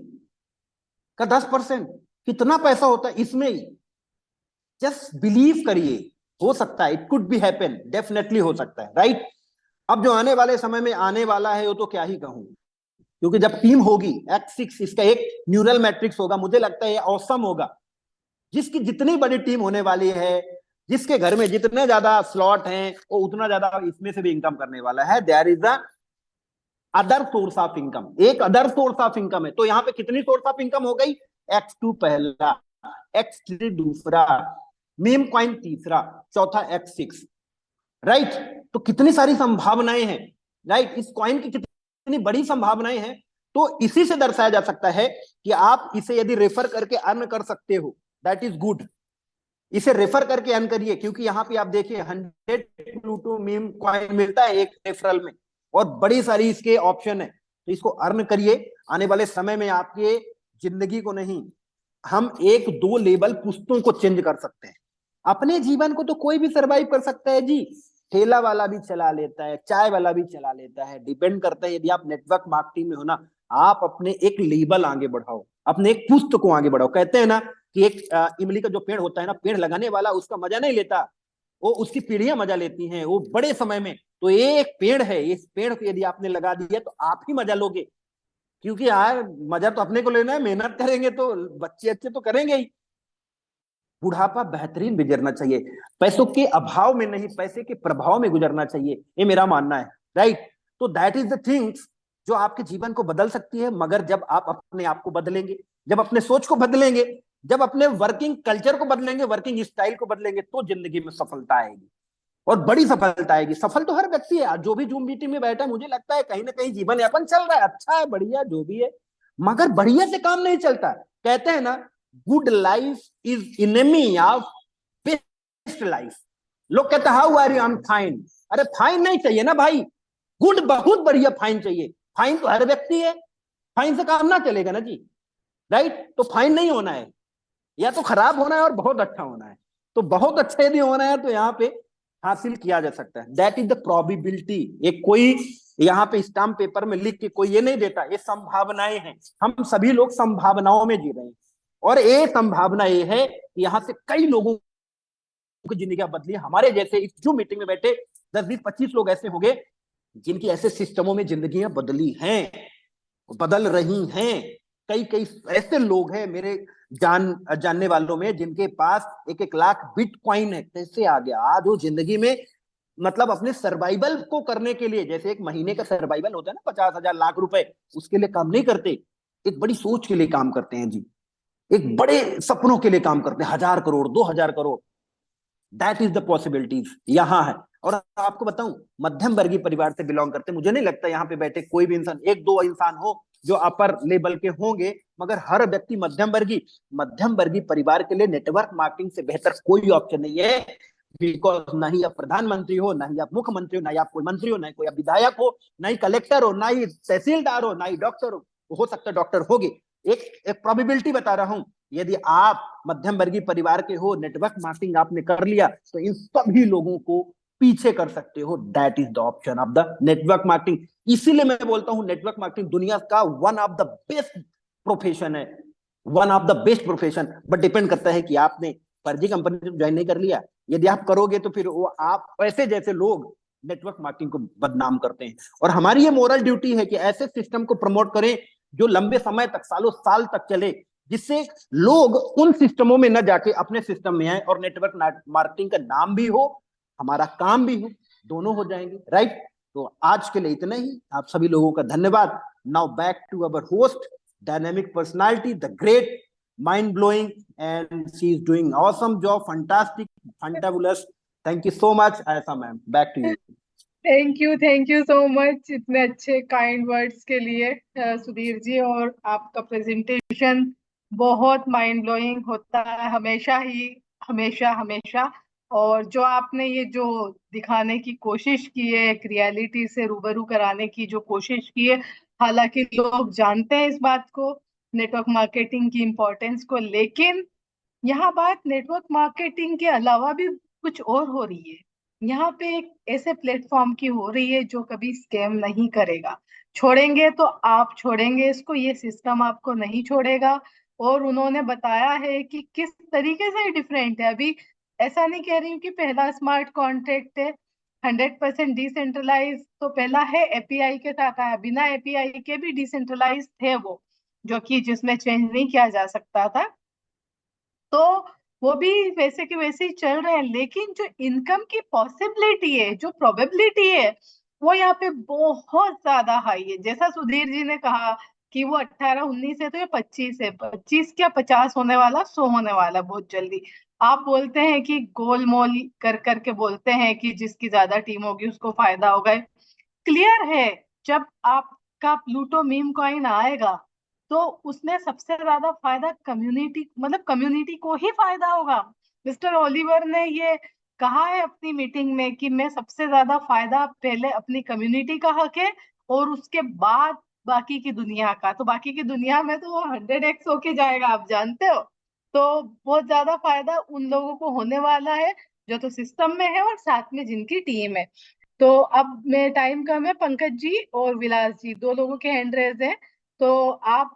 का 10%, कितना पैसा होता है इसमें ही। जस्ट बिलीव करिए, हो सकता है, it could be happen, definitely हो सकता है, राइट? अब जो आने वाले समय में आने वाला है वो तो क्या ही कहूं, क्योंकि जब टीम होगी X6, इसका एक न्यूरल मैट्रिक्स होगा, मुझे लगता है ये ऑसम होगा। जिसकी जितनी बड़ी टीम होने वाली है, जिसके घर में जितने ज्यादा स्लॉट हैं, वो उतना ज्यादा इसमें से भी इनकम करने वाला है। There is a other source of income, एक अदर सोर्स ऑफ इनकम है। तो यहाँ पे कितनी सोर्स ऑफ इनकम हो गई? X2 पहला, X3 दूसरा, मीम कॉइन तीसरा, चौथा X6, राइट? तो कितनी सारी संभावनाएं हैं, राइट? इस कॉइन की कितनी बड़ी संभावनाएं हैं। तो इसी से दर्शाया जा सकता है कि आप इसे यदि रेफर करके अर्न कर सकते हो, दैट इज गुड। इसे रेफर करके अर्न करिए, क्योंकि यहाँ पे आप देखिए 100 प्लूटो मीम कॉइन मिलता है एक रेफरल में, और बड़ी सारी इसके ऑप्शन है। तो इसको अर्न करिए। आने वाले समय में आपके जिंदगी को नहीं, हम 1-2 लेवल पुश्तों को चेंज कर सकते हैं। अपने जीवन को तो कोई भी सरवाइव कर सकता है जी, ठेला वाला भी चला लेता है, चाय वाला भी चला लेता है। डिपेंड करता है, यदि आप नेटवर्क मार्केटिंग में हो ना, आप अपने एक लेवल आगे बढ़ाओ, अपने एक पुस्त को आगे बढ़ाओ। कहते हैं ना कि एक इमली का जो पेड़ होता है ना, पेड़ लगाने वाला उसका मजा नहीं लेता, वो उसकी पीढ़ियां मजा लेती हैं, वो बड़े समय में। तो ये एक पेड़ है, इस पेड़ को यदि आपने लगा दिया तो आप ही मजा लोगे, क्योंकि यार मजा तो अपने को लेना है, मेहनत करेंगे तो बच्चे अच्छे तो करेंगे ही। बुढ़ापा बेहतरीन गुजरना चाहिए, पैसों के अभाव में नहीं, पैसे के प्रभाव में गुजरना चाहिए, ये मेरा मानना है, राइट? तो दैट इज द थिंग्स जो आपके जीवन को बदल सकती है। मगर जब आप अपने आप को बदलेंगे, जब अपने सोच को बदलेंगे, जब अपने वर्किंग कल्चर को बदलेंगे, वर्किंग स्टाइल को बदलेंगे, तो जिंदगी में सफलता आएगी, और बड़ी सफलता आएगी। सफल तो हर व्यक्ति है, जो भी जूम मीटिंग में बैठा, मुझे लगता है कहीं ना कहीं जीवन यापन चल रहा है, अच्छा है, बढ़िया जो भी है। मगर बढ़िया से काम नहीं चलता। कहते हैं ना, good life is enemy of best life. लोग कहते हैं how are you, I am fine. अरे फाइन नहीं चाहिए ना भाई, गुड बहुत बढ़िया फाइन चाहिए। फाइन तो हर व्यक्ति है, फाइन से काम ना चलेगा ना जी, राइट। तो फाइन नहीं होना है, या तो खराब होना है और बहुत अच्छा होना है। तो बहुत अच्छा यदि होना है तो यहाँ पे हासिल किया जा सकता है, दैट इज द प्रोबेबिलिटी। एक कोई यहाँ पे स्टाम्प पेपर में लिख के कोई ये नहीं देता, ये संभावनाएं हैं। हम सभी लोग संभावनाओं में जी रहे हैं, और ये संभावना ये है कि यहाँ से कई लोगों की जिंदगी बदली। हमारे जैसे इस जो मीटिंग में बैठे 10-20-25 लोग ऐसे होंगे जिनकी ऐसे सिस्टमों में जिंदगियां बदली हैं, बदल रही हैं। कई कई ऐसे लोग हैं मेरे जानने वालों में जिनके पास 1-1 लाख बिटकॉइन है। कैसे आ गया आज वो जिंदगी में, मतलब अपने सर्वाइवल को करने के लिए, जैसे एक महीने का सर्वाइवल होता है ना 50,000 लाख रुपए, उसके लिए काम नहीं करते, एक बड़ी सोच के लिए काम करते हैं जी, एक बड़े सपनों के लिए काम करते हैं। 1,000 crore 2,000 crore, that is the possibilities यहाँ है। और आपको बताऊं, मध्यम वर्गीय परिवार से बिलोंग करते, मुझे नहीं लगता यहाँ पे बैठे कोई भी इंसान, 1-2 इंसान हो जो अपर लेवल के होंगे, मगर हर व्यक्ति मध्यम वर्गीय परिवार के लिए नेटवर्क मार्केटिंग से बेहतर कोई ऑप्शन नहीं है। बिकॉज ना ही आप प्रधानमंत्री हो, ना ही आप मुख्यमंत्री हो, ना ही आप कोई मंत्री हो, ना ही कोई आप विधायक हो, ना ही कलेक्टर हो, ना ही तहसीलदार हो, ना ही डॉक्टर हो सकता है डॉक्टर होगे। एक प्रोबेबिलिटी बता रहा हूं, यदि आप मध्यम वर्गीय परिवार के हो, नेटवर्क मार्केटिंग आपने कर लिया, तो इन सभी लोगों को पीछे कर सकते हो। That is the option of the network marketing. इसीलिए मैं बोलता हूं नेटवर्क मार्केटिंग दुनिया का one of the best profession है, one of the best profession. But depend करता है कि आपने फर्जी कंपनी ज्वाइन नहीं कर लिया। यदि आप करोगे तो फिर वो आप ऐसे जैसे लोग नेटवर्क मार्केटिंग को बदनाम करते हैं। और हमारी ये मोरल ड्यूटी है कि ऐसे सिस्टम को प्रमोट करें जो लंबे समय तक, सालों साल तक चले, जिससे लोग उन सिस्टमों में न जाके अपने सिस्टम में आए और नेटवर्क मार्केटिंग का नाम भी हो, हमारा काम भी हो, दोनों हो जाएंगे, राइट। तो आज के लिए इतना ही, आप सभी लोगों का धन्यवाद। Now back to our host, dynamic personality, the great, mind blowing, and she is doing awesome job, fantastic, fantabulous. Thank you so much Ayesha ma'am, back to you. Thank you so much इतने अच्छे kind words के लिए सुधीर जी। और आपका presentation बहुत mind blowing होता है हमेशा ही, हमेशा हमेशा। और जो आपने ये जो दिखाने की कोशिश की है, एक रियलिटी से रूबरू कराने की जो कोशिश की है, हालांकि लोग जानते हैं इस बात को, नेटवर्क मार्केटिंग की इम्पोर्टेंस को, लेकिन यहाँ बात नेटवर्क मार्केटिंग के अलावा भी कुछ और हो रही है। यहाँ पे एक ऐसे प्लेटफॉर्म की हो रही है जो कभी स्कैम नहीं करेगा। छोड़ेंगे तो आप छोड़ेंगे इसको, ये सिस्टम आपको नहीं छोड़ेगा। और उन्होंने बताया है कि किस तरीके से डिफरेंट है। अभी ऐसा नहीं कह रही हूँ कि पहला स्मार्ट कॉन्ट्रैक्ट है 100% डिसेंट्रलाइज, तो पहला है एपीआई के साथ आया, बिना एपीआई के भी डिसेंट्रलाइज थे वो, जो कि जिसमें चेंज नहीं किया जा सकता था। तो वो भी वैसे के वैसे ही चल रहे हैं, लेकिन जो इनकम की पॉसिबिलिटी है, जो प्रोबेबिलिटी है, वो यहाँ पे बहुत ज्यादा हाई है। जैसा सुधीर जी ने कहा कि वो 18-19 है, तो ये 25 है। 25 क्या, 50 होने वाला, 100 होने वाला बहुत जल्दी। आप बोलते हैं कि गोलमोल कर करके बोलते हैं कि जिसकी ज्यादा टीम होगी उसको फायदा होगा। क्लियर है, जब आपका प्लूटो मीम कॉइन आएगा तो उसमें सबसे ज्यादा फायदा कम्युनिटी, मतलब कम्युनिटी को ही फायदा होगा। मिस्टर ओलिवर ने ये कहा है अपनी मीटिंग में कि मैं सबसे ज्यादा फायदा पहले अपनी कम्युनिटी का हक है और उसके बाद बाकी की दुनिया का। तो बाकी की दुनिया में तो वो 100x होके जाएगा, आप जानते हो। तो बहुत ज्यादा फायदा उन लोगों को होने वाला है जो तो सिस्टम में है और साथ में जिनकी टीम है। तो अब मैं, टाइम कम है, पंकज जी और विलास जी दो लोगों के हैंड रेज हैं। तो आप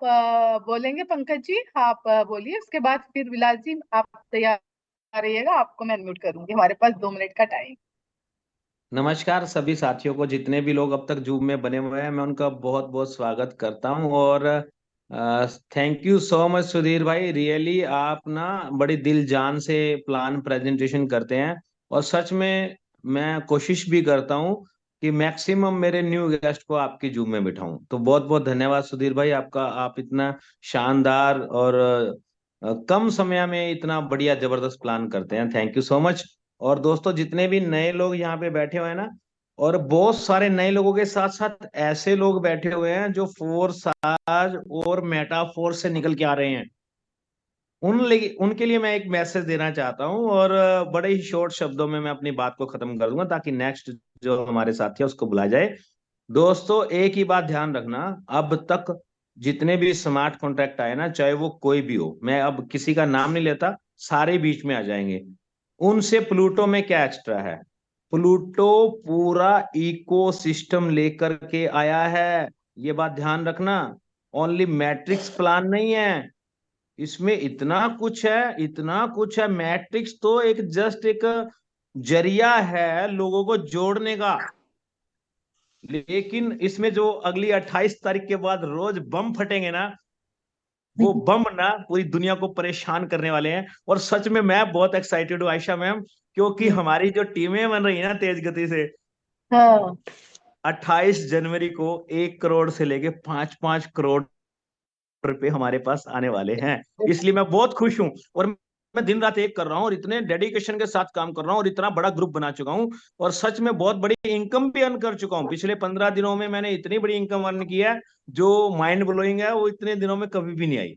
बोलेंगे पंकज जी, आप बोलिए, उसके बाद फिर विलास जी आप तैयार रहिएगा, आपको मैं अनम्यूट करूंगी, हमारे पास 2 मिनट का टाइम। नमस्कार सभी साथियों को, जितने भी लोग अब तक जूम में बने हुए हैं, मैं उनका बहुत बहुत स्वागत करता हूं। और thank you so much Sudhir भाई, रियली आप ना बड़ी दिल जान से प्लान प्रेजेंटेशन करते हैं। और सच में मैं कोशिश भी करता हूं कि मैक्सिमम मेरे न्यू गेस्ट को आपकी जूम में बिठाऊं। तो बहुत बहुत धन्यवाद सुधीर भाई आपका, आप इतना शानदार और कम समय में इतना बढ़िया जबरदस्त प्लान करते हैं। Thank you so much. और दोस्तों, जितने भी नए लोग यहाँ पे बैठे हुए हैं ना, और बहुत सारे नए लोगों के साथ साथ ऐसे लोग बैठे हुए हैं जो फोर्स आज और मेटाफोर से निकल के आ रहे हैं। उनके लिए मैं एक मैसेज देना चाहता हूँ, और बड़े ही शॉर्ट शब्दों में मैं अपनी बात को खत्म कर दूंगा ताकि नेक्स्ट जो हमारे साथी है उसको बुलाया जाए। दोस्तों, एक ही बात ध्यान रखना, अब तक जितने भी स्मार्ट कॉन्ट्रैक्ट आए ना, चाहे वो कोई भी हो, मैं अब किसी का नाम नहीं लेता, सारे बीच में आ जाएंगे। उनसे प्लूटो में क्या एक्स्ट्रा है? प्लूटो पूरा इकोसिस्टम लेकर के आया है, ये बात ध्यान रखना। ओनली मैट्रिक्स प्लान नहीं है, इसमें इतना कुछ है, इतना कुछ है। मैट्रिक्स तो एक जस्ट एक जरिया है लोगों को जोड़ने का, लेकिन इसमें जो अगली 28 तारीख के बाद रोज बम फटेंगे ना, वो बम ना पूरी दुनिया को परेशान करने वाले हैं। और सच में मैं बहुत एक्साइटेड हूँ आयशा मैम, क्योंकि हमारी जो टीमें बन रही है ना तेज गति से, हाँ 28 जनवरी को 1 करोड़ से लेके 5-5 करोड़ रुपए हमारे पास आने वाले हैं। इसलिए मैं बहुत खुश हूं, और मैं दिन रात एक कर रहा हूँ, और इतने डेडिकेशन के साथ काम कर रहा हूँ, और इतना बड़ा ग्रुप बना चुका हूँ, और सच में बहुत बड़ी इनकम भी अर्न कर चुका हूँ। पिछले 15 दिनों में मैंने इतनी बड़ी इनकम अर्न की है जो माइंड ब्लोइंग है, वो इतने दिनों में कभी भी नहीं आई।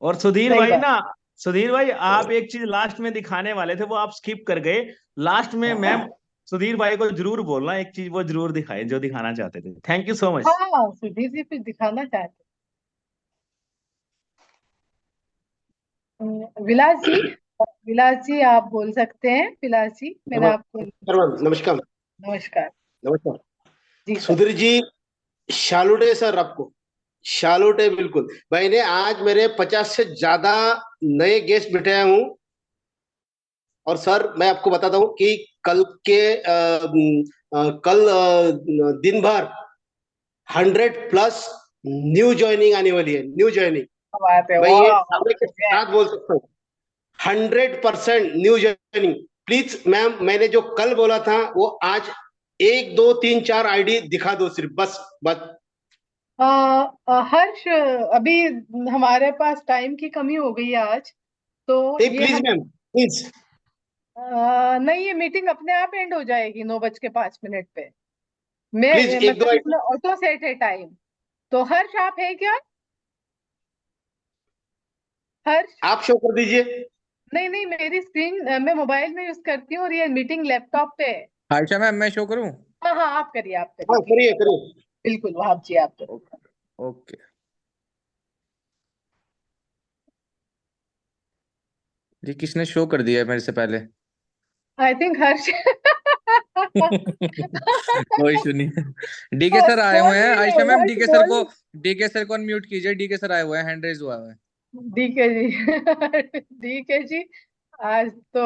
और सुधीर सही भाई बात। ना, सुधीर भाई आप एक चीज लास्ट में दिखाने वाले थे, वो आप स्किप कर गए। लास्ट में मैम सुधीर भाई को जरूर बोलना, एक चीज वो जरूर दिखाए जो दिखाना चाहते थे। Thank you so much. हाँ सुधीर जी कुछ दिखाना चाहते हैं। विलास जी, विलास जी आप बोल सकते हैं। विलास जी मैंने आपको। नमस्कार मैम, नमस्कार। नमस्कार नमस्कार जी सर। सुधीर जी। शालूटे सर, आपको शालूटे बिल्कुल। मैंने आज मेरे 50 से ज्यादा नए गेस्ट बिठाया हूँ। और सर मैं आपको बताता हूँ कि कल दिन भर 100+ न्यू ज्वाइनिंग आने वाली है, न्यू ज्वाइनिंग। क्या बात है, मैं ये वाह। सामने के साथ बोल सकता हूँ, 100% न्यू ज्वाइनिंग। प्लीज मैम, मैंने जो कल बोला था वो आज 1 2 3 4 आईडी दिखा दो सिर्फ, बस बस। हर्ष, अभी हमारे पास टाइम की कमी हो गई है आज, तो नहीं ये प्लीज हम मैम, प्लीज। नहीं, ये मीटिंग अपने आप एंड हो जाएगी 9:05 पे। प्लीज मैं एक दो मतलब आईडी इसमें ऑटो सेट है टाइम। तो हर्ष आप है क्या? हर्ष? आप शो कर दीजिए। नहीं नहीं, मेरी स्क्रीन मैं मोबाइल में यूज करती हूँ और ये मीटिंग लैपटॉप पे है। आयशा मैम, मैं शो करूं? हाँ हाँ, आप करिए, आप करिए, हाँ ठीक करिए है। करिए। बिल्कुल वहाब जी, आप करिए। ओके। जी, किसने शो कर दिया है मेरे से पहले? आई थिंक हर्ष। कोई इशू नहीं है। डीके सर आए बोल हुए हैं। नहीं रहे, आयशा मैम, हर्ष बोल नहीं। डीके सर को अनम्यूट कीजिए। डीके सर आए हुए हैं, हैंड रेज हुआ है। ठीक है जी। ठीक है जी। आज तो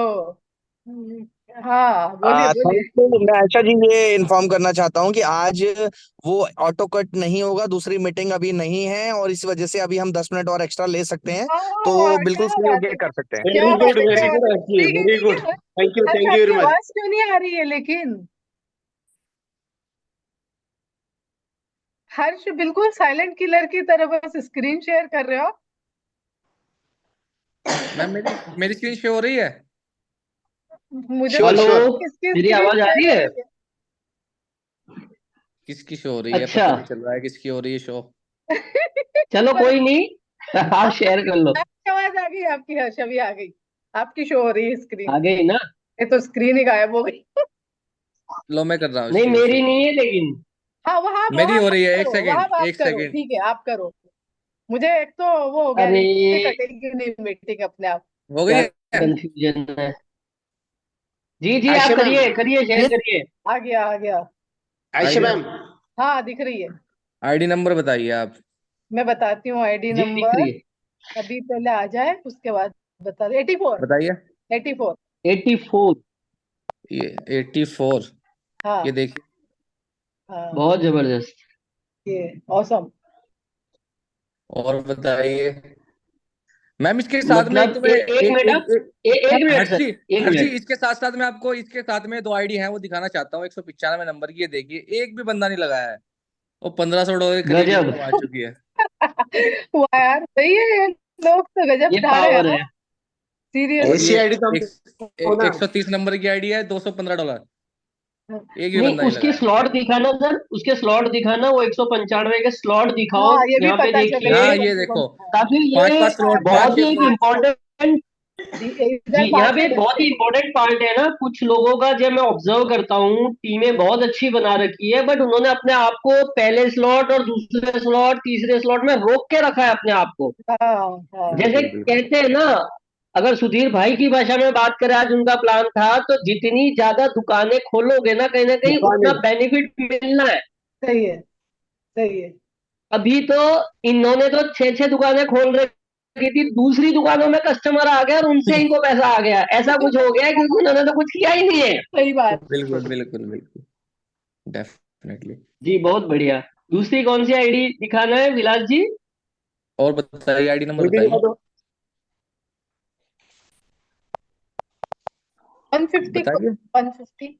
हाँ, बोलिए थैंक बोलिए। यू। मैं आयशा जी ये इन्फॉर्म करना चाहता हूँ कि आज वो ऑटो कट नहीं होगा, दूसरी मीटिंग अभी नहीं है और इस वजह से अभी हम 10 मिनट और एक्स्ट्रा ले सकते हैं, हाँ हाँ तो हाँ, बिल्कुल क्या फ्री बात होके है, कर सकते हैं। क्या वेरी बात गुड, है, क्या वेरी बात गुड है। हर्षी, ठीक है वेरी ठीक है good. Harsh. Harsh, thank you आपकी वेरी मच। आवाज क्यों नहीं आ रही है लेकिन? हर्ष बिल्कुल साइलेंट किलर की तरह बस स्क्रीन शेयर कर रहे हो। मैम, मेरी स्क्रीन शो हो रही है? मुझे तो श्योर हेलो, पता श्योर। नहीं किसकी मेरी स्क्रीन आवाज आ शेयर रही हो है? रही है। किसकी शो हो रही है अच्छा, पता नहीं चल रहा है, किसकी हो रही है शो। चलो कोई नहीं। आप शेयर कर लो। आपकी आवाज आ गई, आपकी हर्ष अभी आ गई। आपकी शो हो रही है स्क्रीन। आ गई ना? ये तो स्क्रीन ही गायब हो गई। लो, मैं कर रहा हूँ नहीं, स्क्रीन मेरी शो। नहीं है लेकिन। हाँ वहां मेरी वहां हो आप रही है, एक करो, वहां सेकेंड, आप एक करो, सेकेंड। ठीक है आप करो। मुझे एक तो वो हो गया, अरे, नहीं कटेगी नहीं मीटिंग अपने आप। हो गई क्या है? कंफ्यूजन है। जी जी, आप आयशा मैम, करिए करिए, शेयर करिए। आ गया आ गया। Ayesha ID ma'am. हाँ दिख रही है। आईडी नंबर बताइए आप। मैं बताती हूँ आईडी जी दिख नंबर। रही है। अभी पहले आ जाए उसके बाद बता दे। 84। बताइए। 84। 84। ये 84। हाँ ये देखिए। हाँ। बहुत जबरदस्त। ये ऑसम। और बताइए मैम, इसके साथ में मतलब तुम्हें एक एक मिनट, एक एक एक मिनट हर्षी, सर, एक हर्षी, मिनट। इसके साथ साथ मैं आपको इसके साथ में 2 आईडी हैं वो दिखाना चाहता हूँ। 195 नंबर की, ये देखिए, एक भी बंदा नहीं लगाया है। वो $1500 के करीब गजब। इनकम आ चुकी है। वाह यार, सही है, ये लोग तो गजब ये ढा रहे हैं पावर हाँ। है। और सीरियसली। ऐसी ये आईडी तो हम हो ना। 130 नंबर की आईडी है, $215। एक भी नहीं, बंदा नहीं उसके लगाया। स्लॉट दिखाना सर, उसके स्लॉट दिखाना, वो 195 के स्लॉट दिखाओ। हाँ ये भी यहाँ पे पता चले देखिए, हाँ, कौन ये सा कौन देखो, सा है। ताकि पांच ये पांच स्लॉट, अच्छा पांच बहुत छह ही अच्छा एक स्लॉट। अच्छा। इम्पोर्टेंट जी, यहाँ पे एक बहुत ही इम्पोर्टेंट पार्ट है ना, कुछ लोगों का जब मैं ऑब्जर्व करता हूँ, टीमें बहुत अच्छी बना रखी है, बट उन्होंने अपने आप को पहले स्लॉट और दूसरे स्लॉट तीसरे स्लॉट में रोक के रखा है अपने आप को। जैसे बिल्कुल बिल्कुल। कहते हैं ना, अगर सुधीर भाई की भाषा में बात करें, आज उनका प्लान था तो जितनी ज्यादा दुकानें खोलोगे ना कहीं उतना दुकानें बेनिफिट मिलना है। सही है, सही है। अभी तो इन्होंने तो 6 6 दुकानें खोल रखी थी, दूसरी दुकानों में कस्टमर आ गए और उनसे इनको पैसा आ गया, ऐसा कुछ हो गया है, क्योंकि उन्होंने तो कुछ किया ही नहीं है। सही बात। बिल्कुल बिल्कुल बिल्कुल, डेफिनेटली। जी बहुत बढ़िया। दूसरी कौन सी आईडी दिखाना है विलास जी? और बताइए, आईडी नंबर ये भी दिखा बताइए। दो। 150 को, बताइए। 150।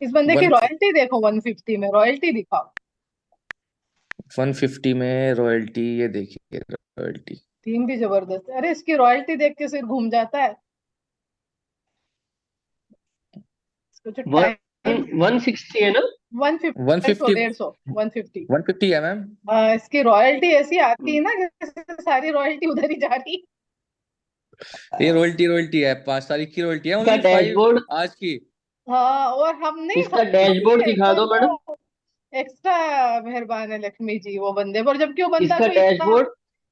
इस बंदे की 1 रॉयल्टी देखो, 150 में रॉयल्टी दिखाओ। 150 में रॉयल्टी, ये देखिए रॉयल्टी। टीम भी जबरदस्त है। अरे इसकी रॉयल्टी देख के सिर घूम जाता है। इसको जो वन टाइम 160 है ना? 150, 150, 150, 150। 150 है मैम। इसकी रॉयल्टी ऐसी आती है ना जैसे सारी रॉयल्टी उधर ही जा रही। ये रॉयल्टी रॉयल्टी है, 5 तारीख की रॉयल्टी है, इसका ओनली 5 डैशबोर्ड, आज की। हाँ, और हम नहीं इसका डैशबोर्ड खाते दिखा तो दो मैडम। वो एक्स्ट्रा मेहरबान है लक्ष्मी जी वो बंदे पर, जबकि वो बंदा इसका कोई इतना डैशबोर्ड,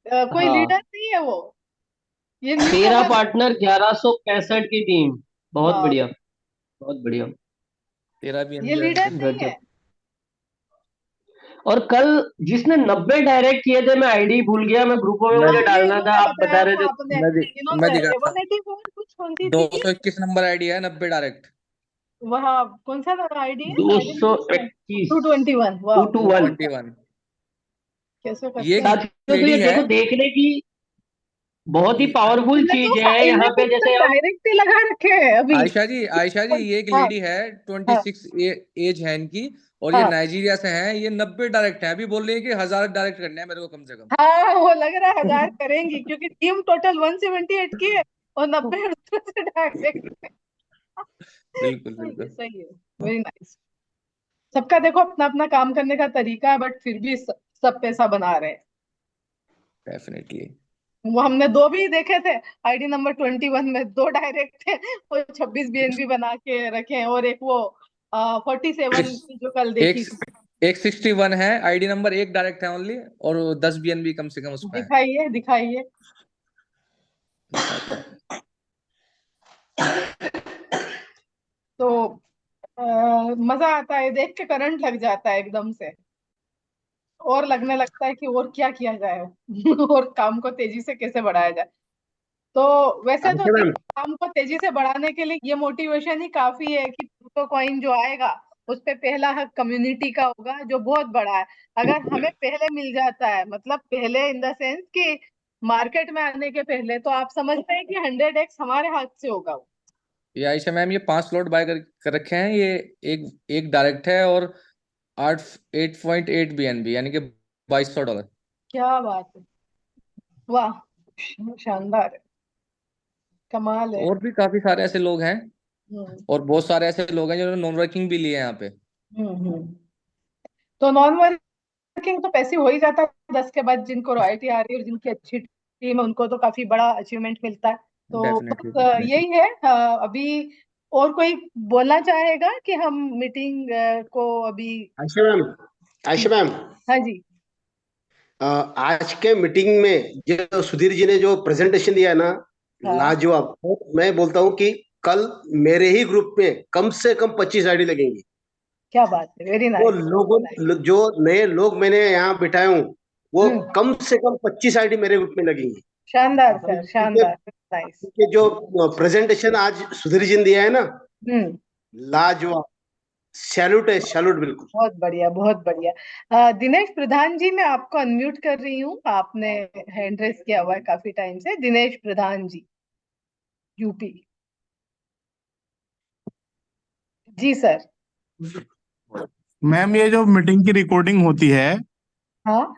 कोई हाँ, लीडर नहीं है वो। ये न्यू तेरह कमर। पार्टनर 1165 की टीम। बहुत हाँ, बढ़िया, बहुत बढ़िया। तेरा भी ये एनबी लीडर नहीं है। गजब। और कल जिसने 90 डायरेक्ट किए थे, मैं आईडी भूल गया, मैं ग्रुपों में मैं हाँ, मुझे ये डालना था, इन्होंने आप बता बताया रहे था थे। आपने। मैं इन्होंने दिखाता हूँ। 184 कुछ कौन सी थी? 221 नंबर आईडी है, 90 डायरेक्ट। वहाँ कौन सा आईडी है? दो आईडी सौ नंबर इक्कीस 221। टू वाह, टू वन 221। कैसे ये करते हैं। साथियों, तो लेडी ये है। देखो, देखने की बहुत ही पावरफुल इनने चीज तो है इनने यहाँ तो पे। जैसे हम, डायरेक्ट ही लगा रखे हैं अभी। आयशा जी, ये एक हाँ, लेडी है, हाँ, 26 एज है इनकी, और ये हाँ, नाइजीरिया से हैं, ये 90 डायरेक्ट है। अभी बोल रही है कि 1000 डायरेक्ट करने हैं मेरे को कम से कम। हाँ, वो लग रहा है 1000 करेंगी क्योंकि टीम टोटल 178 की है और 90 उसमें से डायरेक्ट। बिल्कुल सही है, बिल्कुल। सही है। Very nice. सबका देखो अपना अपना काम करने का तरीका है, बट फिर भी सब पैसा बना रहे हैं। डेफिनेटली। वो हमने दो भी देखे थे। आईडी नंबर 21 में दो डायरेक्ट थे और 26 बीएनबी बना के रखे हैं, और एक वो 47 की जो कल एक देखी थी। एक 61 है, आईडी नंबर एक डायरेक्ट है ओनली, और 10 बीएनबी कम से कम उसमें है। दिखाइए, दिखाइए। दिखाता हूँ। तो मजा आता है देख के, करंट लग जाता है एकदम से, और लगने लगता है कि और क्या किया जाए और काम को तेजी से कैसे बढ़ाया जाए। तो वैसे तो आयशा देखो, मैम, काम को तेजी से बढ़ाने के लिए ये मोटिवेशन ही काफी है कि क्रिप्टो कॉइन जो आएगा उस पे पहला हक कम्युनिटी का होगा, जो बहुत बड़ा है। अगर हमें पहले मिल जाता है, मतलब पहले इन द सेंस कि मार्केट में आने के पहले, तो आप समझते हैं कि 100x हमारे हाथ से होगा वो। ये आयशा मैम, ये 5 स्लॉट बाय कर रखे हैं, ये एक एक डायरेक्ट है, और 8.8 बीएनबी, यानी कि $2200। क्या बात है। वाह, शानदार है, कमाल है। और भी काफी सारे ऐसे लोग हैं, हम्म, और बहुत सारे ऐसे लोग हैं जिन्होंने नॉन वर्किंग भी लिए हैं यहाँ पे। हम्म। तो नॉन वर्किंग तो पैसे हो ही जाता है 10 के बाद, जिनको रॉयल्टी आ रही है और जिनकी अच्छी टीम है उनको तो काफी बड़ा अचीवमेंट मिलता है। तो डेफिनेटली बस डेफिनेटली। यही है। अभी और कोई बोलना चाहेगा कि हम मीटिंग को अभी। आयशा मैम, आयशा मैम, हाँ जी। आज के मीटिंग में जो सुधीर जी ने जो प्रेजेंटेशन दिया है ना, हाँ, लाजवाब। तो मैं बोलता हूँ कि कल मेरे ही ग्रुप में कम से कम 25 आईडी लगेंगी। क्या बात है, वेरी वो नाइस। जो नए लोग मैंने यहाँ बिठाए हूँ, वो हम्म, कम से कम 25 आईडी मेरे ग्रुप में लगेंगी। शानदार भाई, सर, क्योंकि शानदार, नाइस। क्योंकि जो प्रेजेंटेशन आज सुधीर जी ने दिया है ना, हम्म, लाजवाब। सैल्यूट है, सैल्यूट बिल्कुल। बहुत बढ़िया, बहुत बढ़िया। दिनेश प्रधान जी, मैं आपको अनम्यूट कर रही हूँ, आपने हैंड रेस किया हुआ है काफी टाइम से। दिनेश प्रधान जी, यूपी। जी सर। मैम, ये जो मीटिंग की रिकॉर्डिंग होती है, हाँ,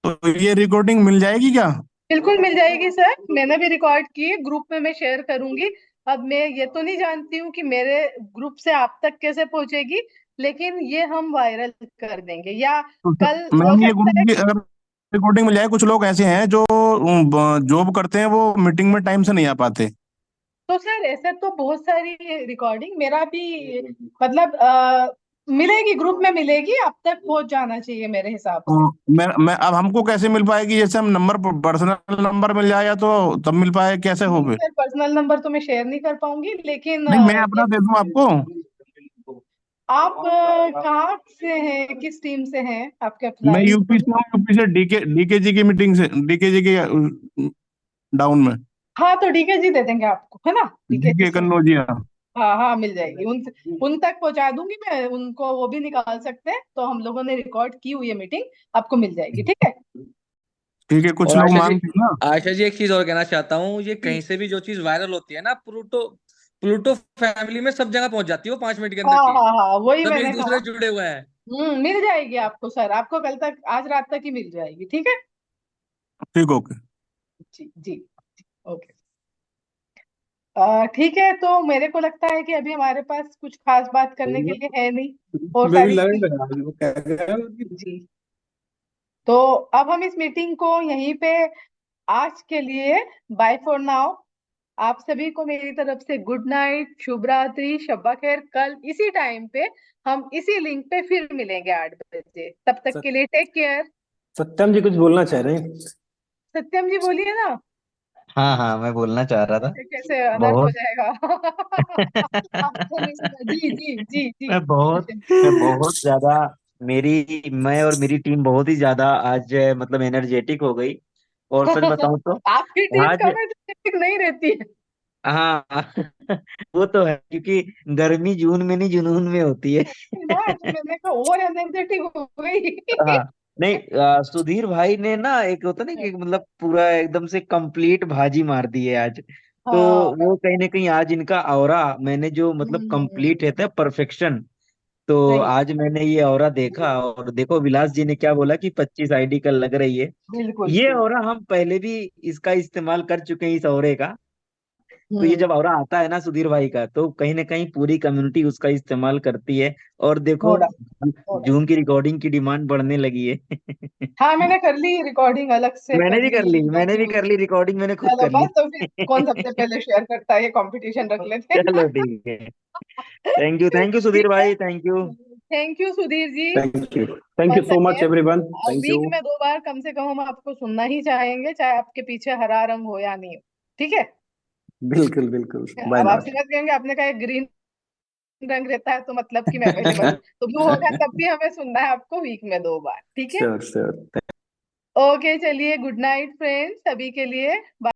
तो ये रिकॉर्डिंग मिल जाएगी क्या? बिल्कुल मिल जाएगी सर, मैंने भी रिकॉर्ड की है, ग्रुप में मैं शेयर करूंगी। अब मैं ये तो नहीं जानती हूँ कि मेरे ग्रुप से आप तक कैसे पहुंचेगी, लेकिन ये हम वायरल कर देंगे, या तो कल हो मैम, ये सकता है। ग्रुप की अगर रिकॉर्डिंग मिल जाए। कुछ लोग ऐसे हैं जो जॉब करते हैं, वो मीटिंग में टाइम से नहीं आ पाते। तो सर ऐसे तो बहुत सारी रिकॉर्डिंग मेरा भी मतलब मिलेगी, ग्रुप में मिलेगी, अब तक पहुंच जाना चाहिए मेरे हिसाब से। तो मैं अब हमको कैसे मिल पाएगी? जैसे हम नंबर, पर्सनल नंबर मिल जाए या तो तब मिल पाए, कैसे हो नहीं गए? सर, पर्सनल नंबर तो मैं शेयर नहीं कर पाऊंगी, लेकिन नहीं, मैं ये अपना दे दूं आपको। आप कहाँ से हैं, किस टीम से हैं, आपके मैं अप्लाई? यूपी से हूँ, यूपी से डीके जी की मीटिंग से, डीके जी के डाउन में। हाँ तो डीके जी दे देंगे आपको, है ना, डीके जी डीके से। कन्नौजिया। हाँ हाँ मिल जाएगी, उन तक पहुंचा दूंगी मैं उनको, वो भी निकाल सकते हैं, तो हम लोगों ने रिकॉर्ड की हुई है मीटिंग, आपको मिल जाएगी, ठीक है। ठीक है, कुछ और लोग आयशा जी, मांगते हैं ना। आयशा जी एक चीज और कहना चाहता हूँ, ये जी। कहीं से भी जो चीज वायरल होती है ना, प्लूटो प्लूटो फैमिली में सब जगह पहुंच जाती है वो 5 मिनट के हाँ अंदर चीज। हाँ हाँ वही सब एक मैंने दूसरे कहा। से जुड़े हुए हैं। मिल जाएगी आपको सर, आपको कल तक, आज रात तक ही मिल जाएगी, ठीक है। ठीक, ओके। जी जी। ओके। ठीक है, तो मेरे को लगता है कि अभी हमारे पास कुछ खास बात करने के लिए है नहीं, और सारी चीज। जी। तो अब हम इस मीटिंग को यहीं पे आज के लिए बाय फॉर नाउ। आप सभी को मेरी तरफ से गुड नाइट, शुभ रात्रि, शब्बा खैर। कल इसी टाइम पे हम इसी लिंक पे फिर मिलेंगे 8 बजे, तब तक के लिए टेक केयर। सत्यम जी कुछ बोलना चाह रहे हैं? सत्यम जी बोलिए ना। हाँ हाँ, मैं बोलना चाह रहा था। ऐसे कैसे अनर्थ हो बहुत जाएगा? आपको नहीं सुना? जी जी जी जी। मैं बहुत मैं बहुत ज्यादा, मैं और मेरी टीम बहुत ही ज्यादा आज मतलब एनर्जेटिक हो गई। और सच बताऊं तो आपकी टीम आज, कम एनर्जेटिक नहीं रहती है हाँ वो तो है, क्योंकि गर्मी जून में नहीं जुनून में होती है। ना, तो मैंने कहा और एनर्जेटिक हो गई। हाँ, नहीं, सुधीर भाई ने ना, एक होता ना कि मतलब पूरा एकदम से कंप्लीट भाजी मार दी है आज। तो हाँ। वो कहीं ना कहीं आज इनका ऑरा मैंने जो मतलब कंप्लीट रहता है परफेक्शन, तो सही। आज मैंने ये ऑरा देखा। और देखो विलास जी ने क्या बोला कि 25 आईडी कल लग रही है। बिल्कुल। ये ऑरा हम पहले भी इसका इस्तेमाल कर चुके हैं, इस ऑरे का। तो ये हम्म। जब ऑरा आता है ना सुधीर भाई का, तो कहीं ना कहीं पूरी कम्युनिटी उसका इस्तेमाल करती है। और देखो no doubt. No doubt. Zoom की रिकॉर्डिंग की डिमांड बढ़ने लगी है। हाँ मैंने कर ली रिकॉर्डिंग, अलग से मैंने कर भी कर ली, ली, मैंने बनी भी हुई कर है। ली रिकॉर्डिंग, मैंने खुद चलो कर ली। बस, तो फिर कौन सबसे पहले शेयर करता है, ये कंपटीशन रख लेते हैं। चलो ठीक है। थैंक यू सुधीर ठीक है। भाई, thank you. Thank you Sudhir ji. Thank you once so much again. Everyone, thank you. Week में 2 बार कम से कम हम आपको सुनना ही चाहेंगे, चाहे आपके पीछे हरा रंग हो या नहीं हो, ठीक है। बिल्कुल बिल्कुल, बाय अब आप नॉट। समझ गए होंगे, आपने कहा ग्रीन रंग रहता है तो मतलब कि मैं अवेलेबल हूँ, तो ब्लू होगा तब भी हमें सुनना है आपको वीक में 2 बार, ठीक है। Sure sure. ओके चलिए, गुड नाइट फ्रेंड्स, सभी के लिए।